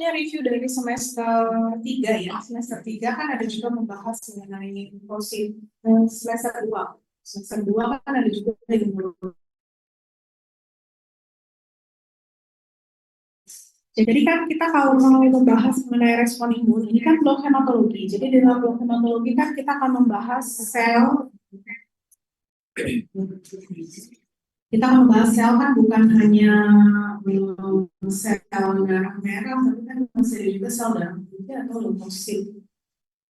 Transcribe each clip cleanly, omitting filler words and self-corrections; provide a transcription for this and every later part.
tentunya review dari semester 3 ya. Semester 3 kan ada juga membahas mengenai proses semester 2. Semester 2 kan ada juga yang jadi kan kita kalau mau membahas mengenai respon imun, ini kan blok hematologi. Jadi di dalam blok hematologi kan kita akan membahas sel. Kita membahas sel kan bukan hanya sel darah merah, tapi kan masih ada juga sel darah putih atau leukosit.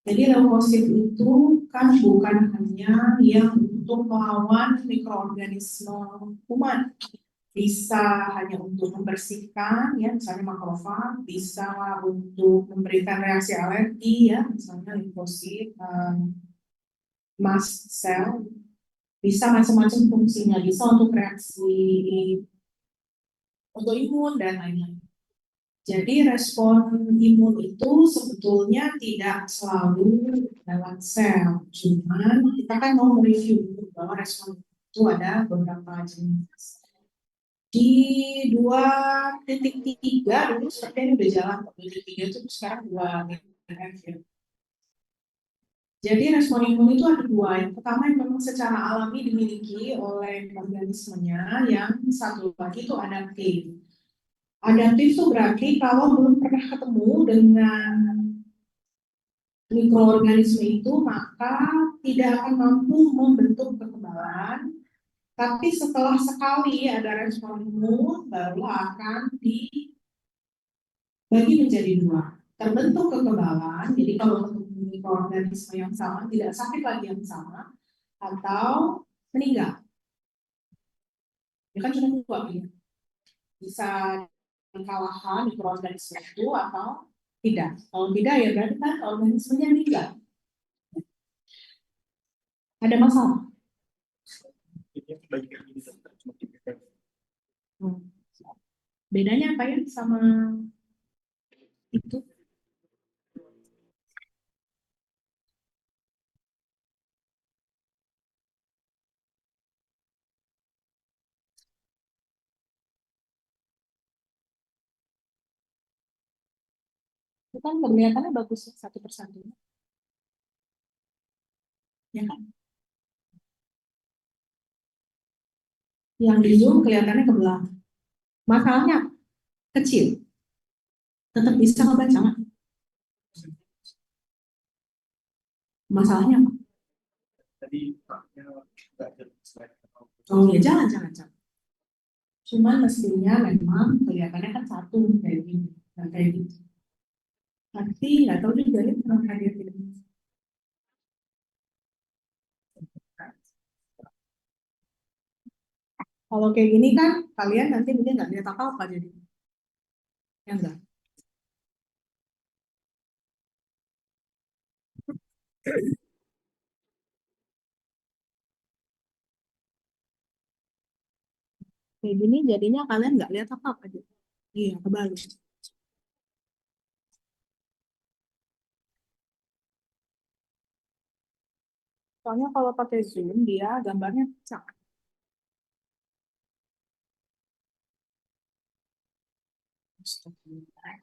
Jadi leukosit itu kan bukan hanya yang untuk melawan mikroorganisme kuman, bisa hanya untuk membersihkan ya misalnya makrofag, bisa untuk memberikan reaksi alergi ya misalnya limfosit, mast cell, bisa macam-macam fungsinya, bisa untuk reaksi autoimun dan lain-lain. Jadi respon imun itu sebetulnya tidak selalu lewat sel, cuman kita kan mau mereview bahwa respon itu ada beberapa jenis. Di 2.3 dulu sepertinya udah jalan, 2.3 itu sekarang 2.f ya. Jadi respon imun itu ada dua. Yang pertama yang memang secara alami dimiliki oleh organismenya, yang satu lagi itu adaptif. Adaptif itu berarti kalau belum pernah ketemu dengan mikroorganisme itu, maka tidak akan mampu membentuk kekebalan. Tapi setelah sekali ada respon imun, baru akan dibagi menjadi dua. Terbentuk kekebalan, jadi kalau ketemu mikroorganisme yang sama, tidak sakit lagi yang sama, atau meninggal. Ya kan cuma dua ya. Bisa kalahkan mikroorganisme itu atau tidak. Kalau tidak ya berarti kan organismenya meninggal. Ada masalah? Bedanya apa ya sama itu? Itu kan kelihatannya bagus satu persatu. Ya kan? Yang di zoom kelihatannya ke belakang. Masalahnya kecil. Tetap bisa ngebaca nggak? Masalahnya apa? Oh ya jangan. Cuman mestinya memang kelihatannya kan satu kayak gini, nah, kayak gitu. Tapi nggak tahu juga ya kenapa dia tidak. Kalau kayak gini kan kalian nanti mungkin nggak lihat apa-apa jadi. Ya enggak. Kayak gini jadinya kalian nggak lihat apa-apa jadi. Iya, kebalik. Soalnya kalau pakai Zoom dia gambarnya pecah. Astagfirullah.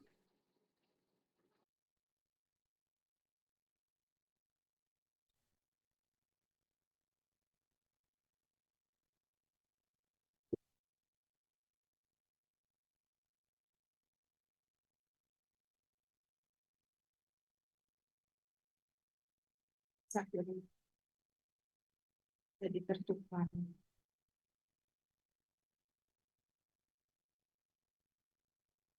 Jadi tertukar.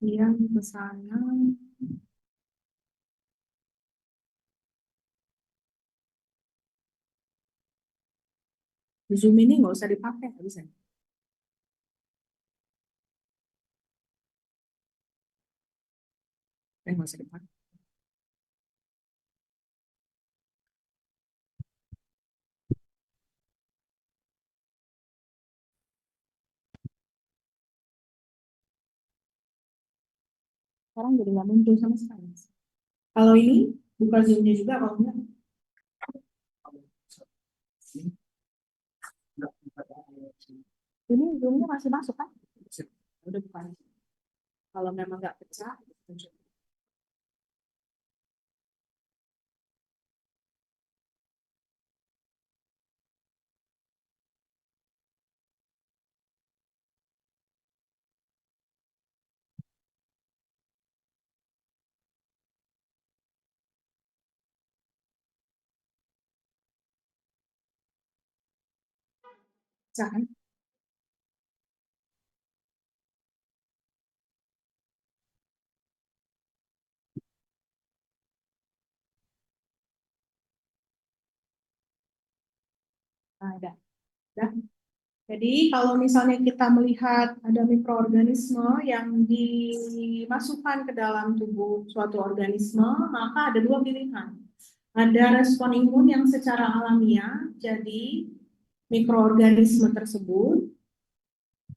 Yang ke sana. Zoom ini nggak usah dipakai, nggak bisa. Nggak usah dipakai. Sekarang jadi nggak muncul sama sekali. Kalau ini buka Zoom-nya juga kalau enggak. Ini Zoom-nya masih masuk kan? Udah bukan. Kalau memang nggak pecah, muncul. Jangan. Ada. Ada. Jadi kalau misalnya kita melihat ada mikroorganisme yang dimasukkan ke dalam tubuh suatu organisme, maka ada dua pilihan. Ada respon imun yang secara alamiah, jadi mikroorganisme tersebut,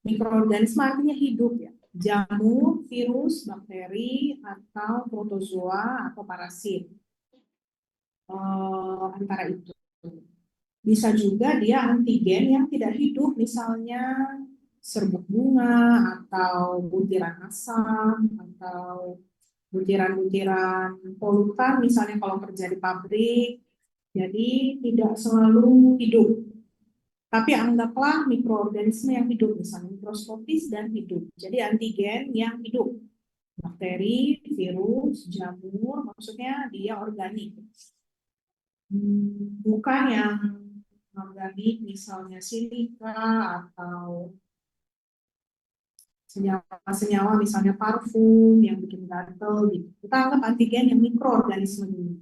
mikroorganisme artinya hidup ya, jamur, virus, bakteri, atau protozoa atau parasit. Antara itu. Bisa juga dia antigen yang tidak hidup, misalnya serbuk bunga atau butiran asam atau butiran-butiran polutan, misalnya kalau kerja di pabrik. Jadi tidak selalu hidup. Tapi anggaplah mikroorganisme yang hidup, misalnya mikroskopis dan hidup. Jadi antigen yang hidup. Bakteri, virus, jamur, maksudnya dia organik. Bukan yang organik, misalnya silika atau senyawa-senyawa, misalnya parfum yang bikin gatel gitu. Kita anggap antigen yang mikroorganisme dulu.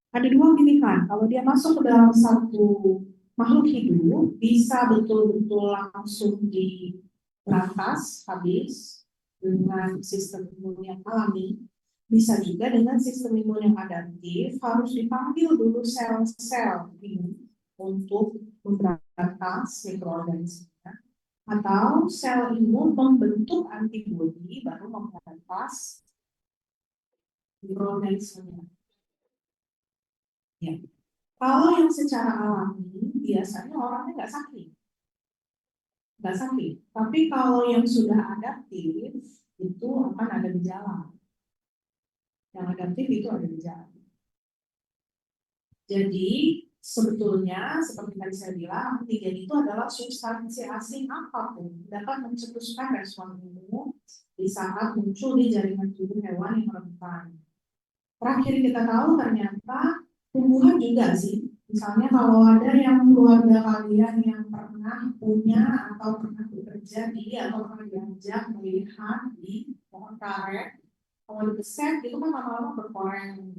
Ada dua pilihan. Kalau dia masuk ke dalam satu makhluk hidup, bisa betul-betul langsung diberantas, habis dengan sistem imun yang alami. Bisa juga dengan sistem imun yang adaptif, harus dipanggil dulu sel-sel ini untuk memberantas mikroorganisme. Atau sel imun membentuk antibodi baru memberantas mikroorganismenya. Ya. Kalau yang secara alami, biasanya orangnya nggak sakit. Tapi kalau yang sudah adaptif, itu akan ada gejala. Yang adaptif itu ada gejala. Jadi sebetulnya seperti tadi saya bilang, antigen itu adalah substansi asing apapun dapat mencetuskan respon imun di saat muncul di jaringan tubuh hewan yang rentan. Terakhir kita tahu ternyata tumbuhan juga sih. Misalnya kalau ada yang keluarga kalian yang pernah punya atau pernah bekerja di atau pernah diajak melihat di pohon karet, kalau dibeset itu kan lama-lama berkoreng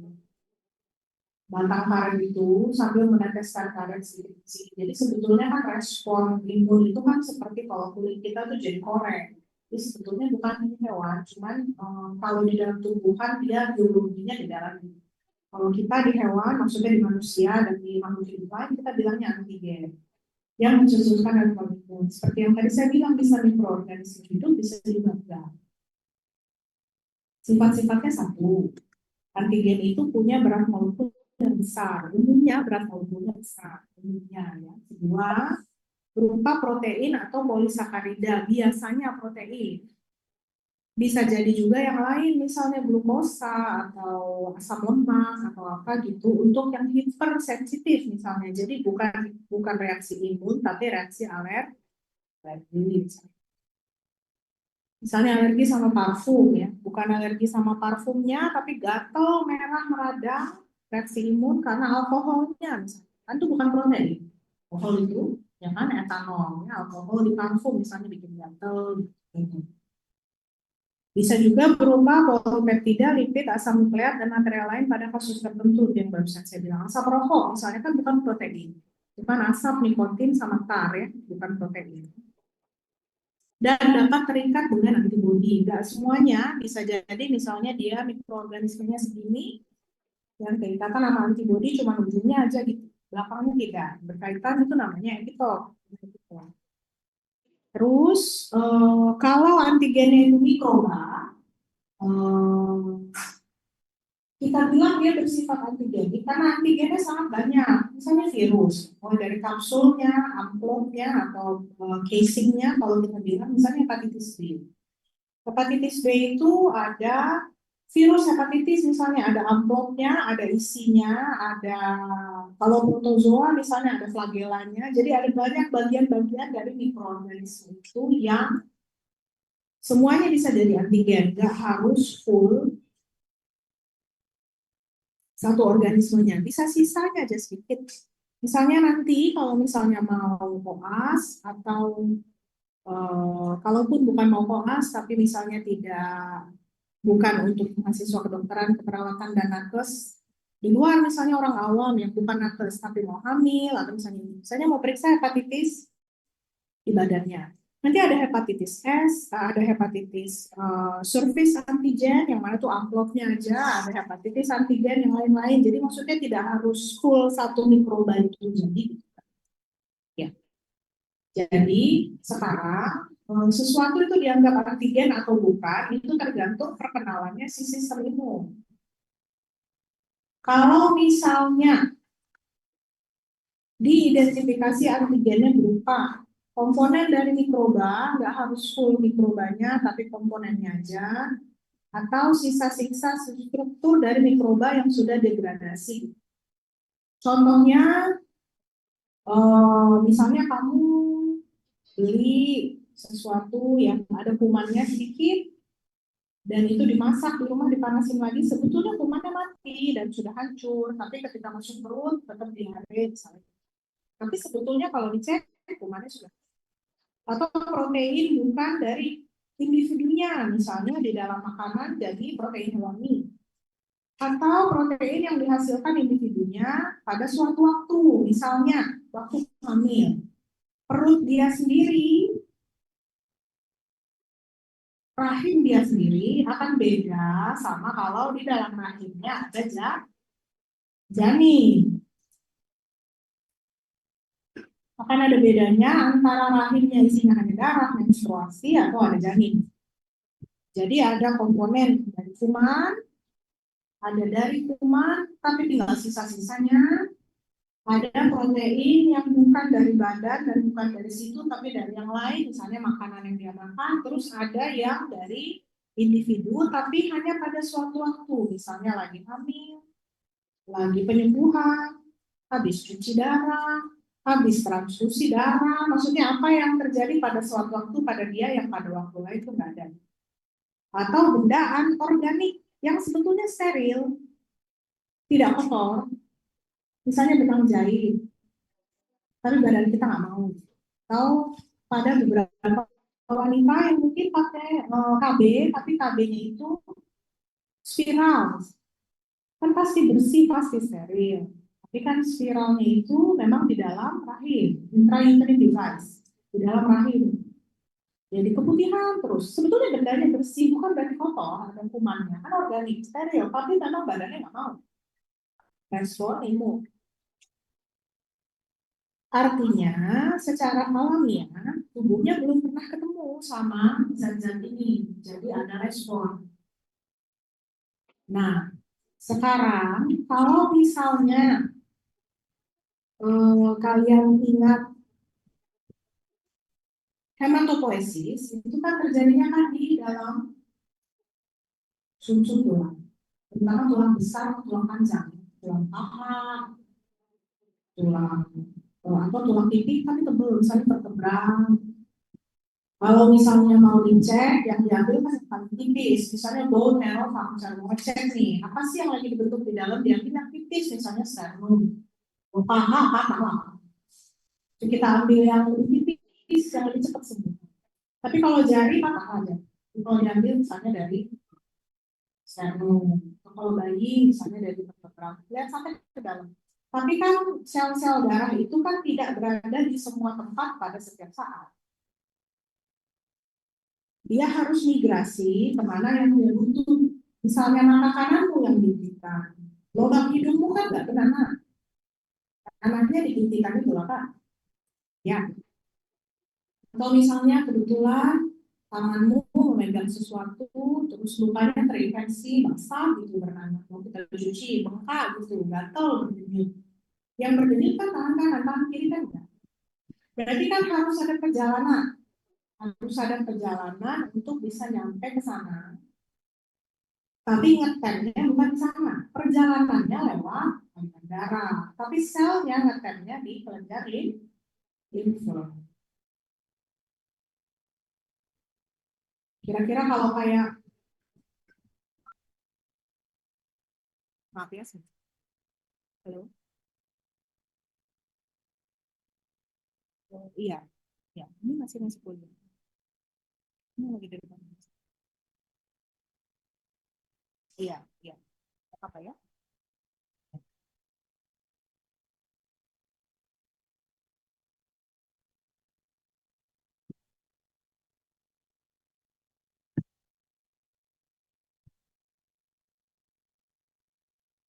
batang karet itu sambil meneteskan karet sedikit. Jadi sebetulnya kan respon imun itu kan seperti kalau kulit kita tuh jadi koreng. Jadi sebetulnya bukan hewan, cuman kalau di dalam tumbuhan dia biologinya di dalam. Kalau kita di hewan, maksudnya di manusia dan di makhluk hidup lain, kita bilangnya antigen yang mencetuskan respon imun. Seperti yang tadi saya bilang, bisa mikroorganisme hidup, bisa juga enggak. Sifat-sifatnya satu, antigen itu punya berat molekul yang besar, umumnya berat molekulnya besar, umumnya ya. Kedua, berupa protein atau polisakarida, biasanya protein. Bisa jadi juga yang lain, misalnya glukosa atau asam lemak atau apa gitu, untuk yang hipersensitif misalnya. Jadi bukan reaksi imun, tapi reaksi alergi. Misalnya alergi sama parfum ya, bukan alergi sama parfumnya, tapi gatal, merah, meradang, reaksi imun karena alkoholnya. Misalnya. Kan itu bukan protein. Alkohol itu, ya kan etanol, ya, alkohol di parfum misalnya bikin gatal. Gitu. Bisa juga berupa polipeptida, lipid, asam nukleat, dan material lain pada kasus tertentu yang barusan saya bilang. Asap rokok misalnya kan bukan protein, bukan asap nikotin sama tar ya, bukan protein. Dan dapat terikat dengan antibodi. Enggak semuanya, bisa jadi misalnya dia mikroorganismenya segini, dan keikatan sama antibodi cuma ujungnya aja gitu, belakangnya tidak. Berkaitan itu namanya epitop. Terus kalau antigennya itu mikroba, kita bilang dia bersifat antigenik karena antigennya sangat banyak. Misalnya virus, mulai dari kapsulnya, amplopnya, atau casingnya, kalau kita bilang misalnya hepatitis B. Hepatitis B itu ada virus hepatitis, misalnya ada amplopnya, ada isinya, ada kalau protozoa misalnya ada flagelanya. Jadi ada banyak bagian-bagian dari mikroorganisme itu yang semuanya bisa jadi antigen, nggak harus full satu organismenya, bisa sisanya aja sedikit. Misalnya nanti kalau misalnya mau koas atau kalaupun bukan mau koas tapi misalnya tidak bukan untuk mahasiswa kedokteran, keperawatan dan nakes di luar misalnya orang awam yang bukan nakes tapi mau hamil atau misalnya mau periksa hepatitis di badannya. Nanti ada hepatitis S, ada hepatitis surface antigen, yang mana tuh amplopnya aja, ada hepatitis antigen yang lain-lain. Jadi maksudnya tidak harus full satu mikroba itu jadi. Ya. Jadi sekarang sesuatu itu dianggap antigen atau bukan, itu tergantung perkenalannya si sistem imun. Kalau misalnya diidentifikasi antigennya berupa komponen dari mikroba, nggak harus full mikrobanya, tapi komponennya aja, atau sisa-sisa struktur dari mikroba yang sudah degradasi. Contohnya, misalnya kamu beli sesuatu yang ada kumannya sedikit, dan itu dimasak di rumah dipanasin lagi, sebetulnya kumannya mati dan sudah hancur, tapi ketika masuk perut tetap diare misalnya. Tapi sebetulnya kalau dicek kumannya sudah, atau protein bukan dari individunya, misalnya di dalam makanan jadi protein hewani, atau protein yang dihasilkan individunya pada suatu waktu, misalnya waktu hamil. Perut dia sendiri, rahim dia sendiri akan beda sama kalau di dalam rahimnya ada janin. Akan ada bedanya antara rahimnya isinya hanya darah, menstruasi, atau ada janin. Jadi ada komponen dari kuman, ada dari kuman, tapi tinggal sisa-sisanya. Ada protein yang bukan dari badan dan bukan dari situ, tapi dari yang lain, misalnya makanan yang dia makan. Terus ada yang dari individu, tapi hanya pada suatu waktu, misalnya lagi hamil, lagi penyembuhan, habis cuci darah, habis transfusi darah. Maksudnya apa yang terjadi pada suatu waktu pada dia yang pada waktu lain itu nggak ada. Atau benda anorganik yang sebetulnya steril, tidak kotor, misalnya benang jahit, tapi badan kita nggak mau. Atau pada beberapa wanita yang mungkin pakai KB, tapi KB-nya itu spiral, kan pasti bersih, pasti steril. Tapi kan spiralnya itu memang di dalam rahim, intrauterine device, di dalam rahim. Jadi keputihan terus. Sebetulnya bendanya bersih, bukan berarti kotor, ada kumannya, kan organik, steril, tapi memang badannya nggak mau. Respon imun. Artinya, secara alamiah, tubuhnya belum pernah ketemu sama zat-zat ini. Jadi ada respon. Nah, sekarang kalau misalnya kalian ingat hematopoiesis, itu kan terjadinya kan di dalam sumsum tulang. Terutama tulang besar, tulang panjang, tulang paha, tulang atau tulang pipi kan tebel, misalnya vertebra. Kalau misalnya mau dicek, yang diambil kan paling tipis, misalnya bone marrow function, mau cek nih, apa sih yang lagi dibentuk di dalam, diambil yang tipis, misalnya sternum, paha, paha. Jadi kita ambil yang lebih tipis, yang lebih cepat sembuh. Tapi kalau jari, patah aja. Kalau diambil misalnya dari sternum, kalau bayi misalnya dari vertebra, lihat sampai ke dalam. Tapi kan sel-sel darah itu kan tidak berada di semua tempat pada setiap saat. Dia harus migrasi kemana yang dia butuh. Misalnya mata kananmu yang dihentikan, lubang hidungmu kan nggak kena, anaknya dihentikan itu apa? Ya. Atau misalnya kebetulan tanganmu memegang sesuatu, terus lukanya terinfeksi, basah gitu beranak, mau kita cuci, bengkak gitu, gatal, berdenyut. Yang berdenyut kan tangan kanan, tangan kiri kan enggak. Berarti kan harus ada perjalanan untuk bisa nyampe ke sana. Tapi ngetemnya bukan di sana. Perjalanannya lewat aliran darah. Tapi selnya ngetemnya di kelenjar limfe. Kira-kira kalau kayak, maaf ya, halo. Oh, iya, ya, ini masih masih kuliah. Ini lagi di depan. Iya, iya. Apa ya?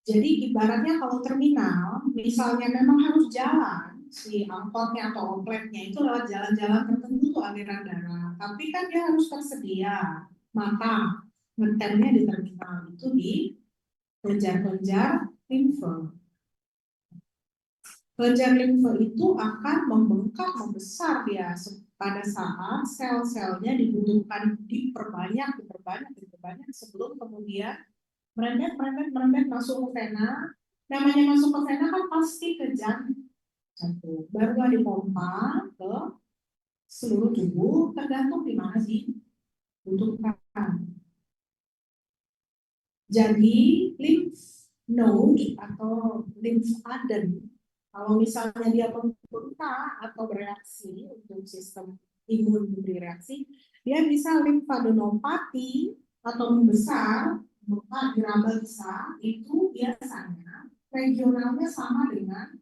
Jadi ibaratnya kalau terminal, misalnya memang harus jalan, si angkotnya atau opletnya itu lewat jalan-jalan tertentu tuh aliran darah. Tapi kan dia harus tersedia, matang, ngetemnya di terminal itu di kelenjar-kelenjar limfe. Kelenjar limfe itu akan membengkak, membesar dia pada saat sel-selnya dibutuhkan diperbanyak sebelum kemudian merembet masuk ke vena. Namanya masuk ke vena kan pasti ke jantung. Barulah dipompa ke seluruh tubuh tergantung di mana dibutuhkan. Jadi lymph node atau lymphaden, kalau misalnya dia pembentak atau bereaksi untuk sistem imun bereaksi, dia bisa limfadenopati atau membesar, diraba besar, itu biasanya regionalnya sama dengan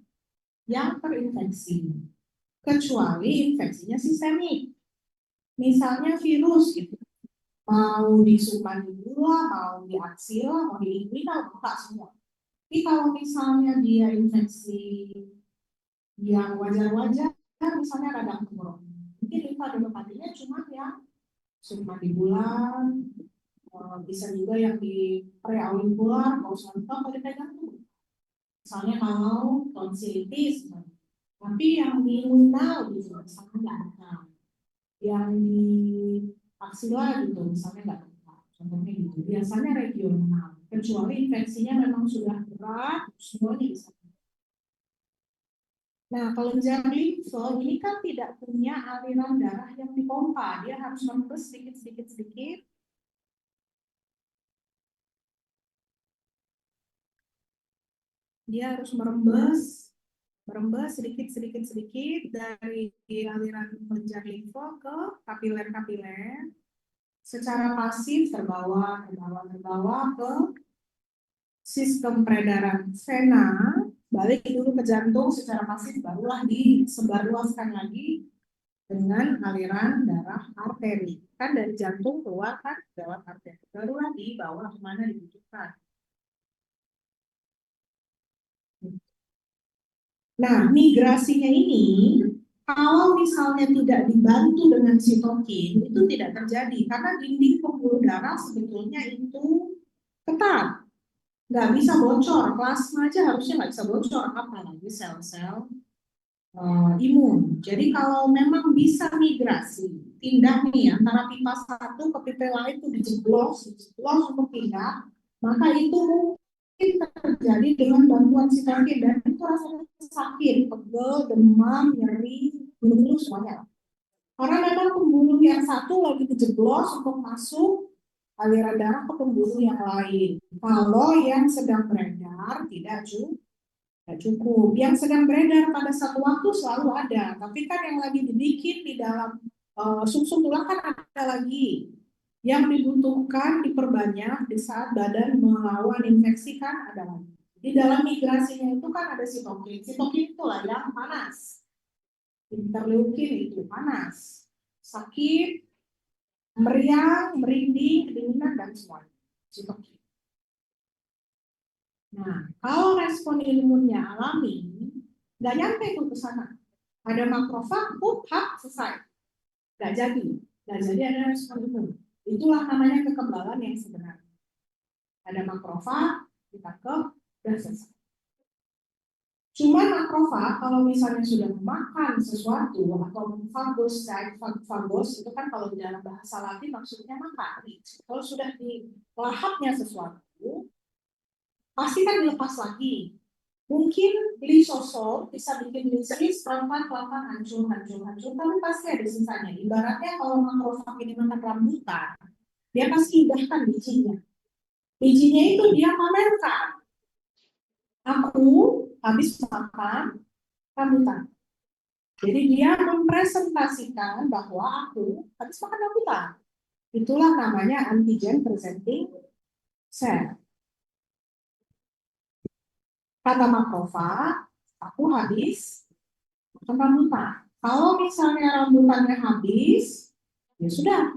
yang terinfeksi, kecuali infeksinya sistemik. Misalnya virus gitu, mau di submandibular, mau di aksila, mau di inguinal, buka semua. Tapi kalau misalnya dia infeksi yang wajar-wajar, misalnya radang tenggorokan, mungkin limfadenopatinya cuma yang submandibular, bisa juga yang di preauricular, contoh kalau dipegang tuh. Misalnya kalau tonsilitis, tapi yang di inguinal gitu, misalnya nggak ada. Yang di aksila gitu, misalnya nggak ada. Contohnya gitu. Biasanya regional. Kecuali infeksinya memang sudah berat, semuanya bisa. Nah, kelenjar limfe ini kan tidak punya aliran darah yang dipompa. Dia harus merembes sedikit. Dia harus merembes sedikit dari aliran kelenjar limfe ke kapiler-kapiler secara pasif terbawa ke sistem peredaran vena, balik dulu ke jantung secara pasif, barulah disebarluaskan lagi dengan aliran darah arteri. Kan dari jantung keluar kan lewat arteri, barulah dibawa kemana dibutuhkan. Nah, migrasinya ini kalau misalnya tidak dibantu dengan sitokin itu tidak terjadi karena dinding pembuluh darah sebetulnya itu ketat, nggak bisa bocor. Plasma aja harusnya nggak bisa bocor, apalagi sel-sel imun. Jadi kalau memang bisa migrasi, pindah nih antara pipa satu ke pipa lain itu dijeblos untuk pindah, maka itu mungkin terjadi dengan bantuan sitokin dan itu rasanya sakit, pegel, demam, nyeri, bulu semuanya. Karena memang pembuluh yang satu lagi dijeblos untuk masuk aliran darah ke pembuluh yang lain. Kalau yang sedang beredar tidak cukup. Yang sedang beredar pada satu waktu selalu ada, tapi kan yang lagi dibikin di dalam sumsum tulang kan ada lagi. Yang dibutuhkan diperbanyak di saat badan melawan infeksi kan ada lagi. Di dalam migrasinya itu kan ada sitokin. Sitokin itulah yang panas. Interleukin itu panas. Sakit, meriang, merinding, kedinginan, dan semuanya. Sitokin. Nah, kalau respon imunnya alami, nggak nyampe tuh ke sana. Ada makrofag, hap, selesai. Nggak jadi ada respon imun. Itulah namanya kekebalan yang sebenarnya. Ada makrofag, ditangkap, dan selesai. Cuma makrofag kalau misalnya sudah memakan sesuatu atau fagus itu kan kalau di dalam bahasa Latin maksudnya makan. Kalau sudah di lahapnya sesuatu, pasti kan dilepas lagi. Mungkin lisosol bisa bikin lisis pelan-pelan hancur, tapi pasti ada sisanya. Ibaratnya kalau makrofag ini makan rambutan, dia pasti indahkan bijinya. Bijinya itu dia pamerkan. Aku habis makan rambutan. Jadi dia mempresentasikan bahwa aku habis makan rambutan. Itulah namanya antigen presenting cell. Kata makrofag, aku habis makan rambutan. Kalau misalnya rambutannya habis, ya sudah,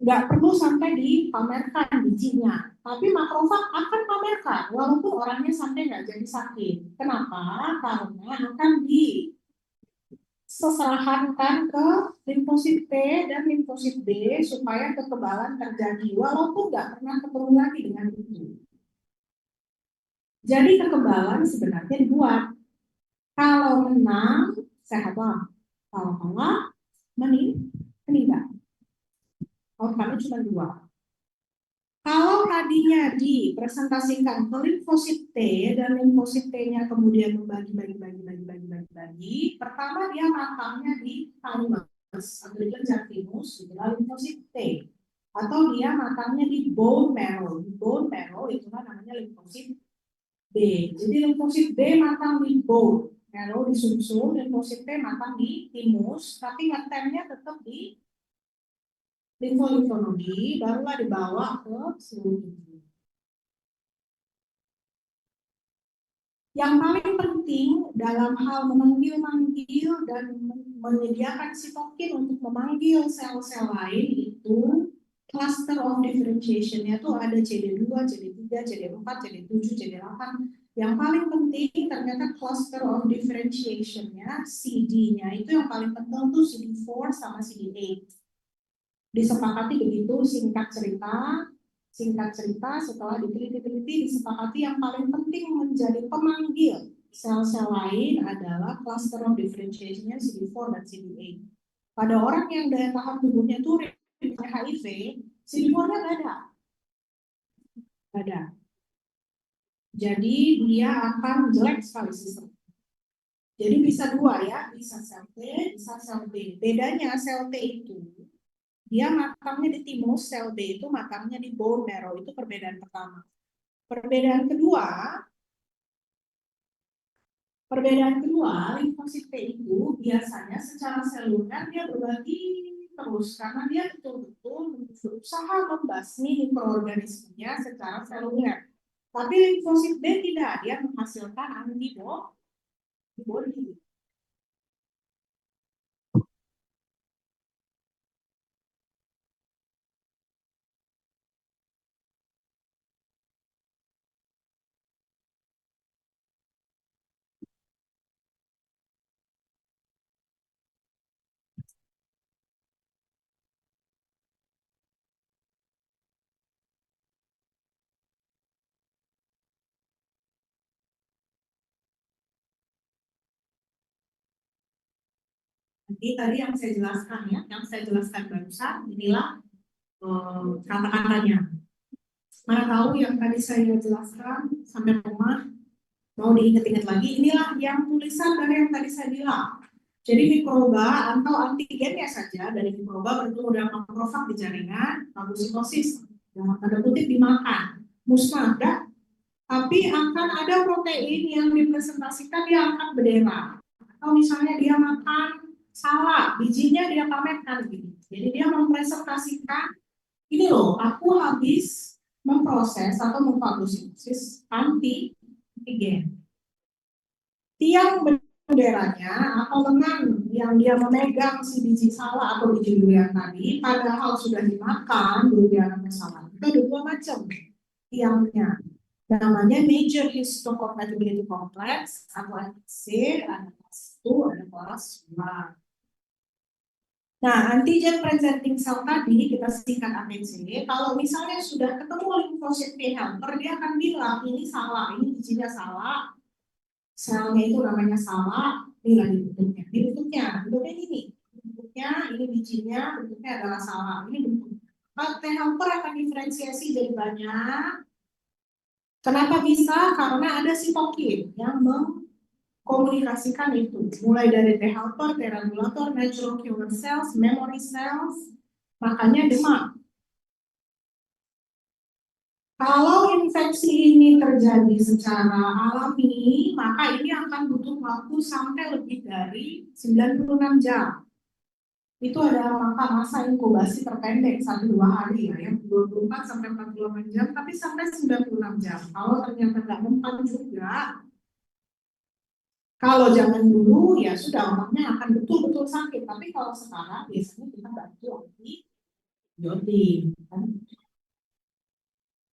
nggak perlu sampai dipamerkan bijinya. Tapi makrofag akan pamerkan, walaupun orangnya sampai nggak jadi sakit. Kenapa? Karena akan diseserahankan ke limfosit T dan limfosit B supaya kekebalan terjadi, walaupun nggak pernah ketemu lagi dengan itu. Jadi kekebalan sebenarnya dibuat. Kalau menang, sehatlah. Kalau kalah, meninggal. Outcome-nya cuma dua. Kalau tadinya dipresentasikan ke limfosit T dan limfosit T-nya kemudian membagi, pertama dia matangnya di thymus, Aggregan Jarvinus, itulah limfosit T. Atau dia matangnya di bone marrow. Di bone marrow itulah namanya limfosit B. Jadi limfosit B matang di bone marrow, di sumsum, limfosit T matang di thymus, tapi ngetemnya tetap di limfonodi, barulah dibawa ke seluruh tubuh. Yang paling penting dalam hal memanggil-manggil dan menyediakan sitokin untuk memanggil sel-sel lain itu cluster of differentiation-nya tuh ada CD2, CD3, CD4, CD7, CD8. Yang paling penting ternyata cluster of differentiation-nya, CD-nya itu yang paling penting tuh CD4 sama CD8. Disepakati begitu, singkat cerita setelah diteliti-teliti disepakati yang paling penting menjadi pemanggil sel-sel lain adalah cluster of differentiation-nya CD4 dan CD8. Pada orang yang daya tahan tubuhnya itu HIV, CD4-nya nggak ada. Jadi dia akan jelek sekali sistem. Jadi bisa dua ya, bisa sel T, bisa sel B. Bedanya sel T itu dia matangnya di thymus, sel B itu matangnya di bone marrow. Itu perbedaan pertama. Perbedaan kedua, limfosit T itu biasanya secara seluler dia berbagi terus karena dia betul-betul berusaha membasmi mikroorganismenya secara seluler. Tapi limfosit B tidak, dia menghasilkan antibody. Jadi tadi yang saya jelaskan ya, yang saya jelaskan barusan, inilah kata-katanya. Mana tahu yang tadi saya jelaskan sampai rumah mau diingat-ingat lagi, inilah yang tulisan dari yang tadi saya bilang. Jadi mikroba atau antigennya saja dari mikroba bertemu dengan makrofag di jaringan fagositosis, yang tanda kutip dimakan, musnah, tapi akan ada protein yang dipresentasikan dia angkat bendera. Atau misalnya dia makan salak, bijinya dia pamerkan gitu. Jadi dia mempresentasikan, ini loh, aku habis memproses atau memfagositosis antigen. Tiang benderanya atau lengan yang dia memegang si biji salak atau biji durian tadi, padahal sudah dimakan durian atau salak. Itu ada dua macam tiangnya. Namanya major histocompatibility complex atau MHC, ada kelas 1, ada kelas 2. Nah, antigen presenting cell tadi kita singkat APC. Kalau misalnya sudah ketemu limfosit T helper, dia akan bilang ini salah, ini bijinya salah, selnya itu namanya salah, ini lagi bentuknya. Bentuknya ini bijinya, bentuknya adalah salah, ini bentuknya. T helper akan diferensiasi jadi banyak. Kenapa bisa? Karena ada sitokin yang mengkomunikasikan itu. Mulai dari T helper, T regulator, natural killer cells, memory cells, makanya demam. Kalau infeksi ini terjadi secara alami, maka ini akan butuh waktu sampai lebih dari 96 jam. Itu adalah masa inkubasi terpendek 1-2 hari ya, yang 24 sampai 48 jam, tapi sampai 96 jam. Kalau ternyata nggak mempan juga, kalau zaman dulu ya sudah orangnya akan betul-betul sakit. Tapi kalau sekarang biasanya kita bantu antibiotik,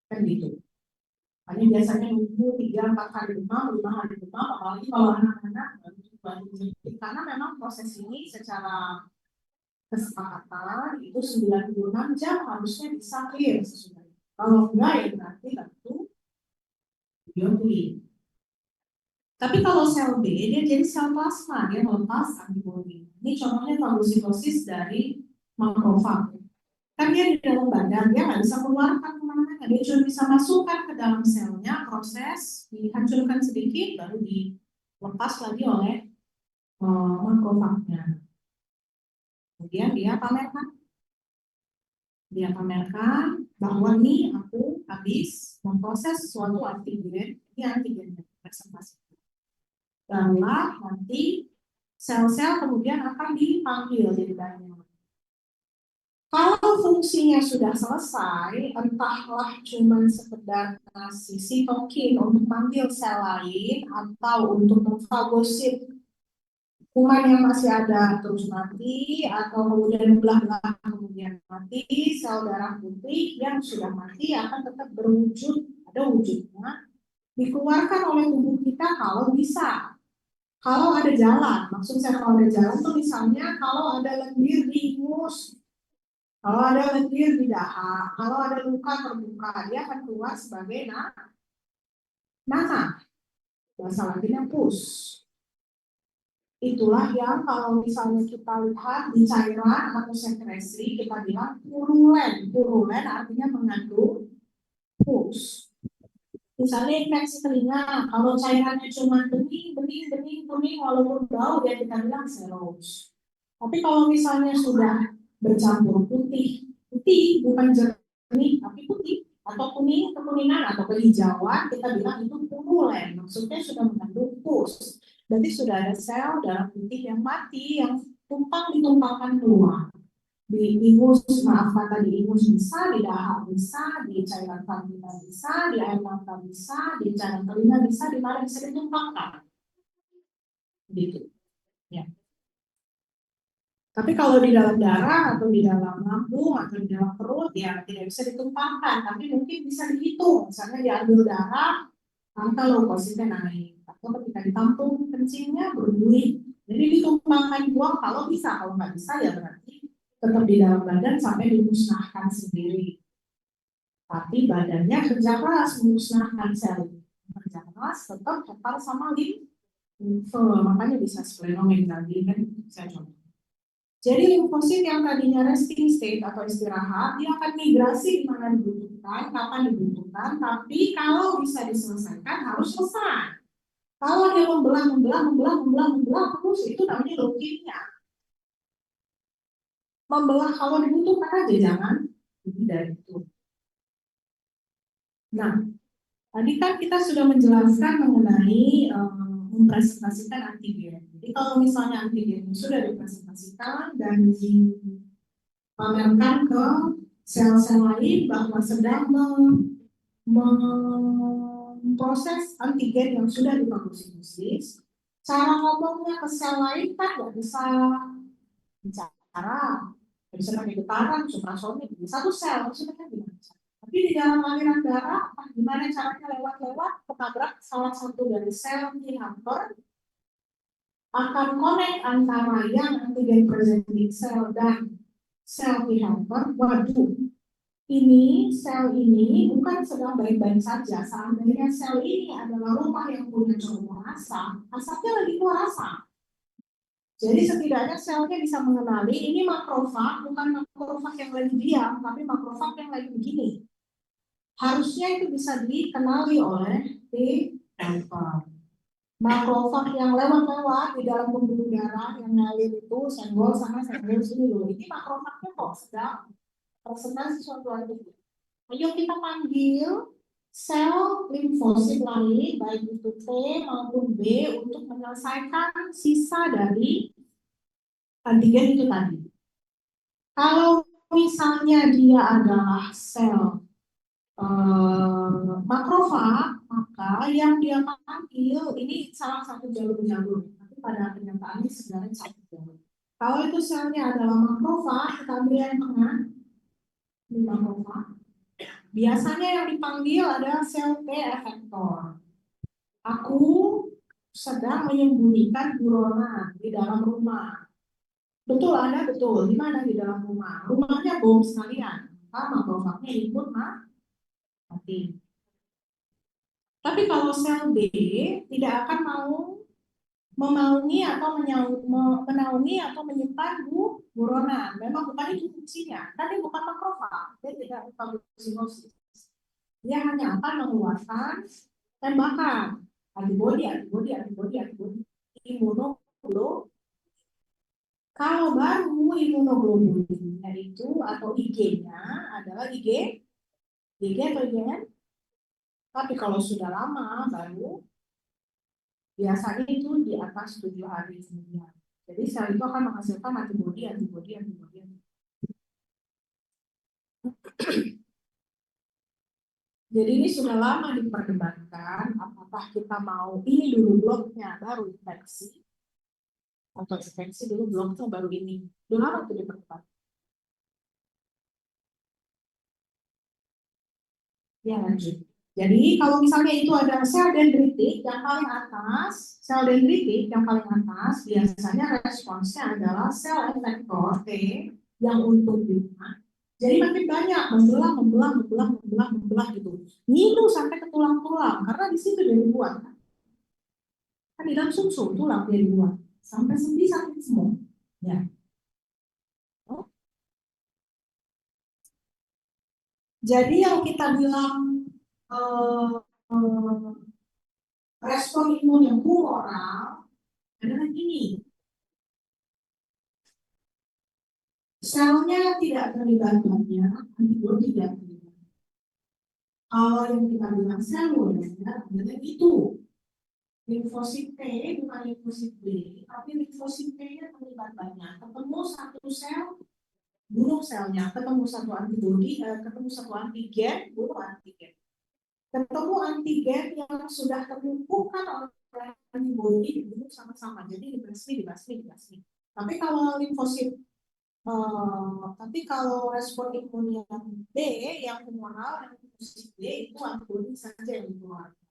kan gitu. Hanya biasanya nunggu 3-4 hari demam, 5 hari demam, apalagi kalau anak-anak karena memang proses ini secara kesepakatan itu 96 jam harusnya bisa clear sesudah. Kalau enggak ya berarti tentu biotik. Tapi kalau sel B dia jadi sel plasma, dia melepas antibodi. Ini contohnya fagositosis dari makrofag. Kan dia di dalam badan, dia nggak bisa keluarkan kemana-mana, dia cuma bisa masukkan ke dalam selnya, proses dihancurkan sedikit, baru dilepas lagi oleh makrofagnya. Kemudian dia pamerkan bahwa nih aku habis memproses suatu antigen, ini antigen presentasi. Barulah nanti sel-sel kemudian akan dipanggil jadi banyak. Kalau fungsinya sudah selesai, entahlah cuma sekedar ngasih sitokin untuk manggil sel lain atau untuk memfagosit kuman yang masih ada terus mati, atau kemudian belah-belah kemudian mati, sel darah putih yang sudah mati akan tetap berwujud, ada wujudnya, dikeluarkan oleh tubuh kita kalau bisa. Kalau ada jalan, maksud saya kalau ada jalan tuh misalnya kalau ada lendir di ingus, kalau ada lendir di daha, kalau ada luka terbuka, dia akan keluar sebagai nanah, bahasa latinnya pus. Itulah yang kalau misalnya kita lihat di cairan atau sekresi, kita bilang purulen. Purulen artinya mengandung pus. Misalnya infeksi telinga, kalau cairannya cuma bening, walaupun bau, ya kita bilang serous. Tapi kalau misalnya sudah bercampur putih bukan jernih, tapi putih, atau kuning, kekuningan, atau kehijauan, kita bilang itu purulen. Maksudnya sudah mengandung pus. Berarti sudah ada sel darah putih yang mati, yang ditumpangkan keluar. Di ingus, maaf kata di ingus bisa, di daha bisa, di cairan vagina bisa, di air mata bisa, di cairan telinga bisa, di mana bisa ditumpangkan. Gitu. Ya. Tapi kalau di dalam darah atau di dalam lambung atau di dalam perut ya tidak bisa ditumpangkan, tapi mungkin bisa dihitung. Misalnya diambil darah, angka leukositnya naik, atau ketika ditampung kencingnya berbuih. Jadi ditumpangkan buang kalau bisa, kalau nggak bisa ya berarti tetap di dalam badan sampai dimusnahkan sendiri. Tapi badannya kerja keras memusnahkan sel. Kerja keras tetap kepal sama limfe, makanya bisa splenomen tadi kan saya contoh. Jadi limfosit yang tadinya resting state atau istirahat, dia akan migrasi di mana dibutuhkan, kapan dibutuhkan, tapi kalau bisa diselesaikan harus selesai. Kalau dia membelah terus, itu namanya leukemia. Membelah kalau dibutuhkan aja, jangan lebih dari itu. Nah, tadi kan kita sudah menjelaskan mengenai mempresentasikan antigen. Jadi kalau misalnya antigen sudah dipresentasikan dan dipamerkan ke sel-sel lain bahwa sedang memproses antigen yang sudah difagositosis, cara ngomongnya ke sel lain kan nggak bisa bicara, nggak bisa pakai getaran, ultrasonik, satu sel maksudnya kan gimana? Tapi di dalam aliran darah, gimana caranya lewat ketabrak salah satu dari sel T helper akan connect antara yang antigen presenting cell dan sel T helper. Waduh, ini sel ini bukan sedang baik-baik saja. Seandainya sel ini adalah rumah yang punya cerumur asap, asapnya lagi keluar asap. Jadi setidaknya selnya bisa mengenali ini makrofag, bukan makrofag yang lagi diam, tapi makrofag yang lagi begini. Harusnya itu bisa dikenali oleh T helper. Makrofag yang lewat-lewat di dalam pembuluh darah yang ngalir itu senggol sama senggol sini loh. Ini makrofagnya kok sedang presentasi suatu antigen. Ayo kita panggil sel limfosit lain, baik itu T maupun B, untuk menyelesaikan sisa dari antigen itu tadi. Kalau misalnya dia adalah sel makrofag, maka yang dia panggil ini salah satu jalur-jalur, tapi pada kenyataannya sebenarnya satu jalur. Kalau itu selnya adalah makrofag, kita ambil yang tengah, ini makrofag. Biasanya yang dipanggil adalah sel T efektor. Aku sedang menyembunyikan buronan di dalam rumah. Betul, Anda betul. Di mana di dalam rumah? Rumahnya bom sekalian. Maka makrofagnya ikut mati. Tapi kalau sel B tidak akan mau menaungi atau menyimpan buronan. Memang bukan itu fungsinya. Tadi bukan makrofag, dia tidak fagosinosis. Dia hanya akan mengeluarkan tembakan antibodi, imunoglobulin. Kalau baru imunoglobulinnya itu atau IG-nya adalah IG atau IgN. Tapi kalau sudah lama baru biasanya itu di atas 7 hari kemudian. Jadi sel itu akan menghasilkan antibodi. Jadi ini sudah lama diperdebatkan apakah kita mau ini dulu bloknya baru infeksi atau infeksi dulu bloknya baru ini. Dulu lama itu diperdebatkan. Ya lanjut. Jadi kalau misalnya itu ada sel dendritik yang paling atas, biasanya responsnya adalah sel efektor T yang untuk lima. Jadi makin banyak membelah gitu. Ngilu sampai ke tulang-tulang karena di situ dia dibuat. Kan di dalam sumsum tulang dia dibuat sampai sendi sakit semua. Ya. Oh. Jadi yang kita bilang respon imun yang humoral adalah ini. Selnya tidak terlibat banyak, antibodi tidak terlibat. Kalau yang kita bilang seluler adalah itu. Limfosit T bukan limfosit B, tapi limfosit T-nya terlibat banyak. Ketemu satu sel, bunuh selnya. Ketemu satu antibodi, ketemu satu antigen, bunuh antigen. Ketemu antigen yang sudah terlumpuhkan oleh antibodi, dibunuh sama-sama. Jadi dibasmi. Tapi kalau limfosit tapi kalau respon imun yang B, yang humoral, yang limfosit B itu antibodi saja yang dikeluarkan.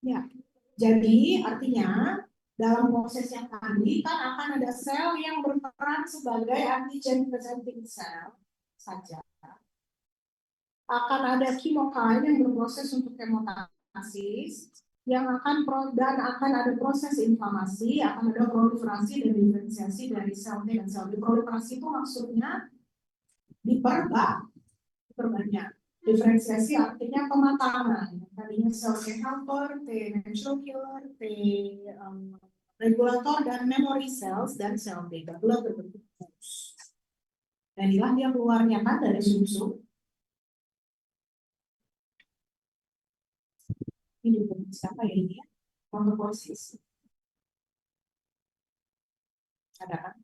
Ya, jadi artinya dalam proses yang tadi kan akan ada sel yang berperan sebagai antigen presenting cell saja. Akan ada chemokine yang berproses untuk kemotasis, yang akan ada proses inflamasi, akan ada proliferasi dan diferensiasi dari sel T dan sel B. Proliferasi itu maksudnya diperbanyak. Diferensiasi artinya pematangan. Tadinya sel T helper, T natural killer, T regulator dan memory cells dan sel B gabungan berbentuk fus. Dan inilah dia keluarnya kan dari sumsum. Ini siapa ya ini ya? Monoposis. Ada kan?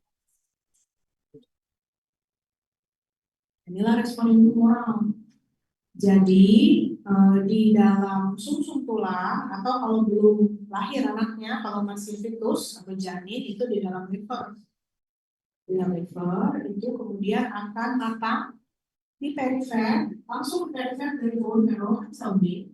Inilah respon humoral. Jadi di dalam sumsum tulang atau kalau belum lahir anaknya, kalau masih fetus atau janin itu di dalam liver. Di dalam liver itu kemudian akan datang di perifer, langsung ke perifer dari bone marrow sel B.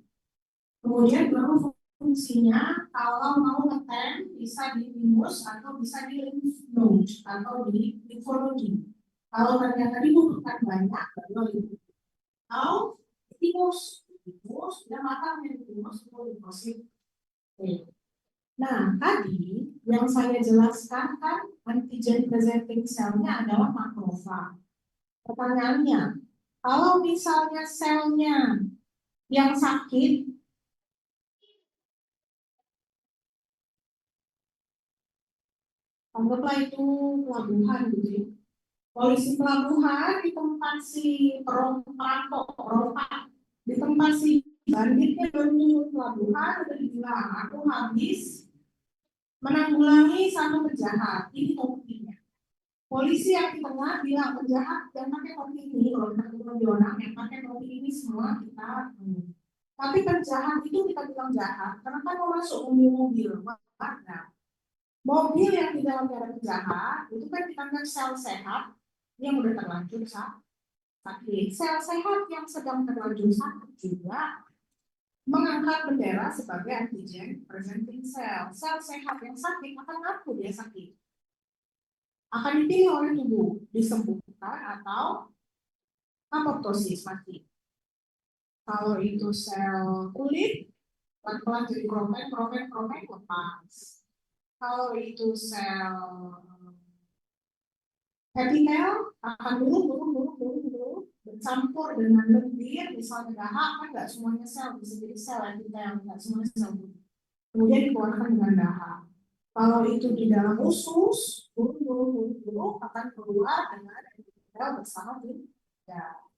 Kemudian baru fungsinya kalau mau ngetem bisa di timus atau bisa di lymph node atau di limfologi. Kalau ternyata dibutuhkan banyak, baru atau timus dan matang yang timus itu limfosit. Nah, tadi yang saya jelaskan kan antigen presenting selnya adalah makrofag. Pertanyaannya, kalau misalnya selnya yang sakit, Anggaplah itu pelabuhan gitu ya. Polisi pelabuhan di tempat si perampok, perompak, di tempat si banditnya baru pelabuhan udah dibilang, aku habis menanggulangi satu penjahat. Ini topiknya. Polisi yang di tengah bilang penjahat yang pakai topi ini, kalau kita ketemu di orang yang pakai topi ini semua kita. Tapi penjahat itu kita bilang jahat karena kan mau masuk mobil-mobil warga. Mobil yang di dalam daerah penjahat itu kan ditangkap sel sehat yang udah terlanjur sakit. Sel sehat yang sedang terlanjur sakit juga mengangkat bendera sebagai antigen presenting sel. Sel sehat yang sakit akan ngaku dia sakit. Akan dipilih oleh tubuh disembuhkan atau apoptosis mati. Kalau itu sel kulit, pelan-pelan jadi kromet lepas. Kalau itu sel epitel akan dulu bercampur dengan lendir, misalnya dahak kan nggak semuanya sel bisa jadi sel epitel, nggak semuanya sel. Kemudian dikeluarkan dengan dahak. Kalau itu di dalam usus, dulu akan keluar dengan epitel bersama di darah.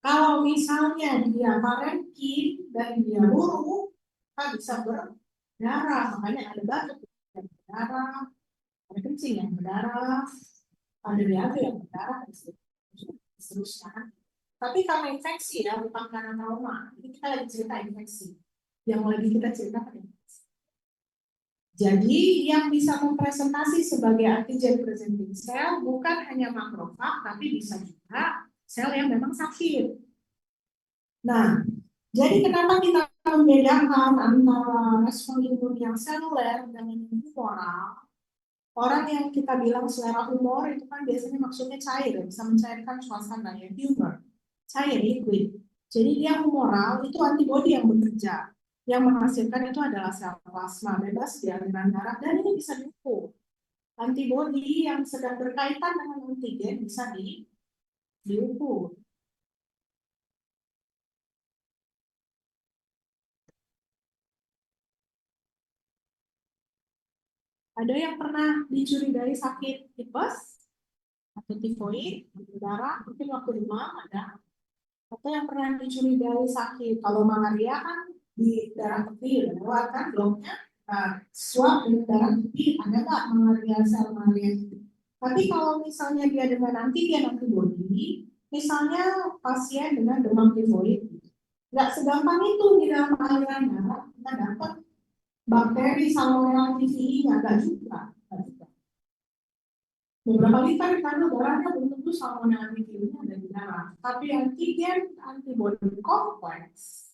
Kalau misalnya dia parenkim dan dia luruh, kan bisa berdarah, makanya ada batuk yang berdarah, ada kencing yang berdarah, ada diare yang berdarah, dan seterusnya. Tapi karena infeksi ya, bukan karena trauma. Ini kita lagi cerita infeksi. Yang lagi kita ceritakan infeksi. Jadi yang bisa mempresentasi sebagai antigen presenting cell bukan hanya makrofag, tapi bisa juga sel yang memang sakit. Nah, jadi kenapa kita membedakan antara respon imun yang seluler dengan humoral? Orang yang kita bilang selera humor itu kan biasanya maksudnya cair, bisa mencairkan suasana ya, humor, cair, liquid. Jadi dia humoral itu antibodi yang bekerja. Yang menghasilkan itu adalah sel plasma bebas di aliran darah dan ini bisa diukur. Antibodi yang sedang berkaitan dengan antigen bisa diukur. Ada yang pernah dicurigai sakit tipes atau tifoid, darah, mungkin waktu demam ada. Atau yang pernah dicurigai sakit, kalau malaria kan di darah tepi, lewat kan bloknya, swab dengan darah tepi, ada nggak malaria sel malaria? Tapi kalau misalnya dia dengan antigen antibody, misalnya pasien dengan demam tifoid, nggak segampang itu di dalam aliran darah kita dapat bakteri salmonella typhi nggak juga. Beberapa kali kan karena darahnya belum tentu salmonella typhi ada di darah, tapi antigen antibody kompleks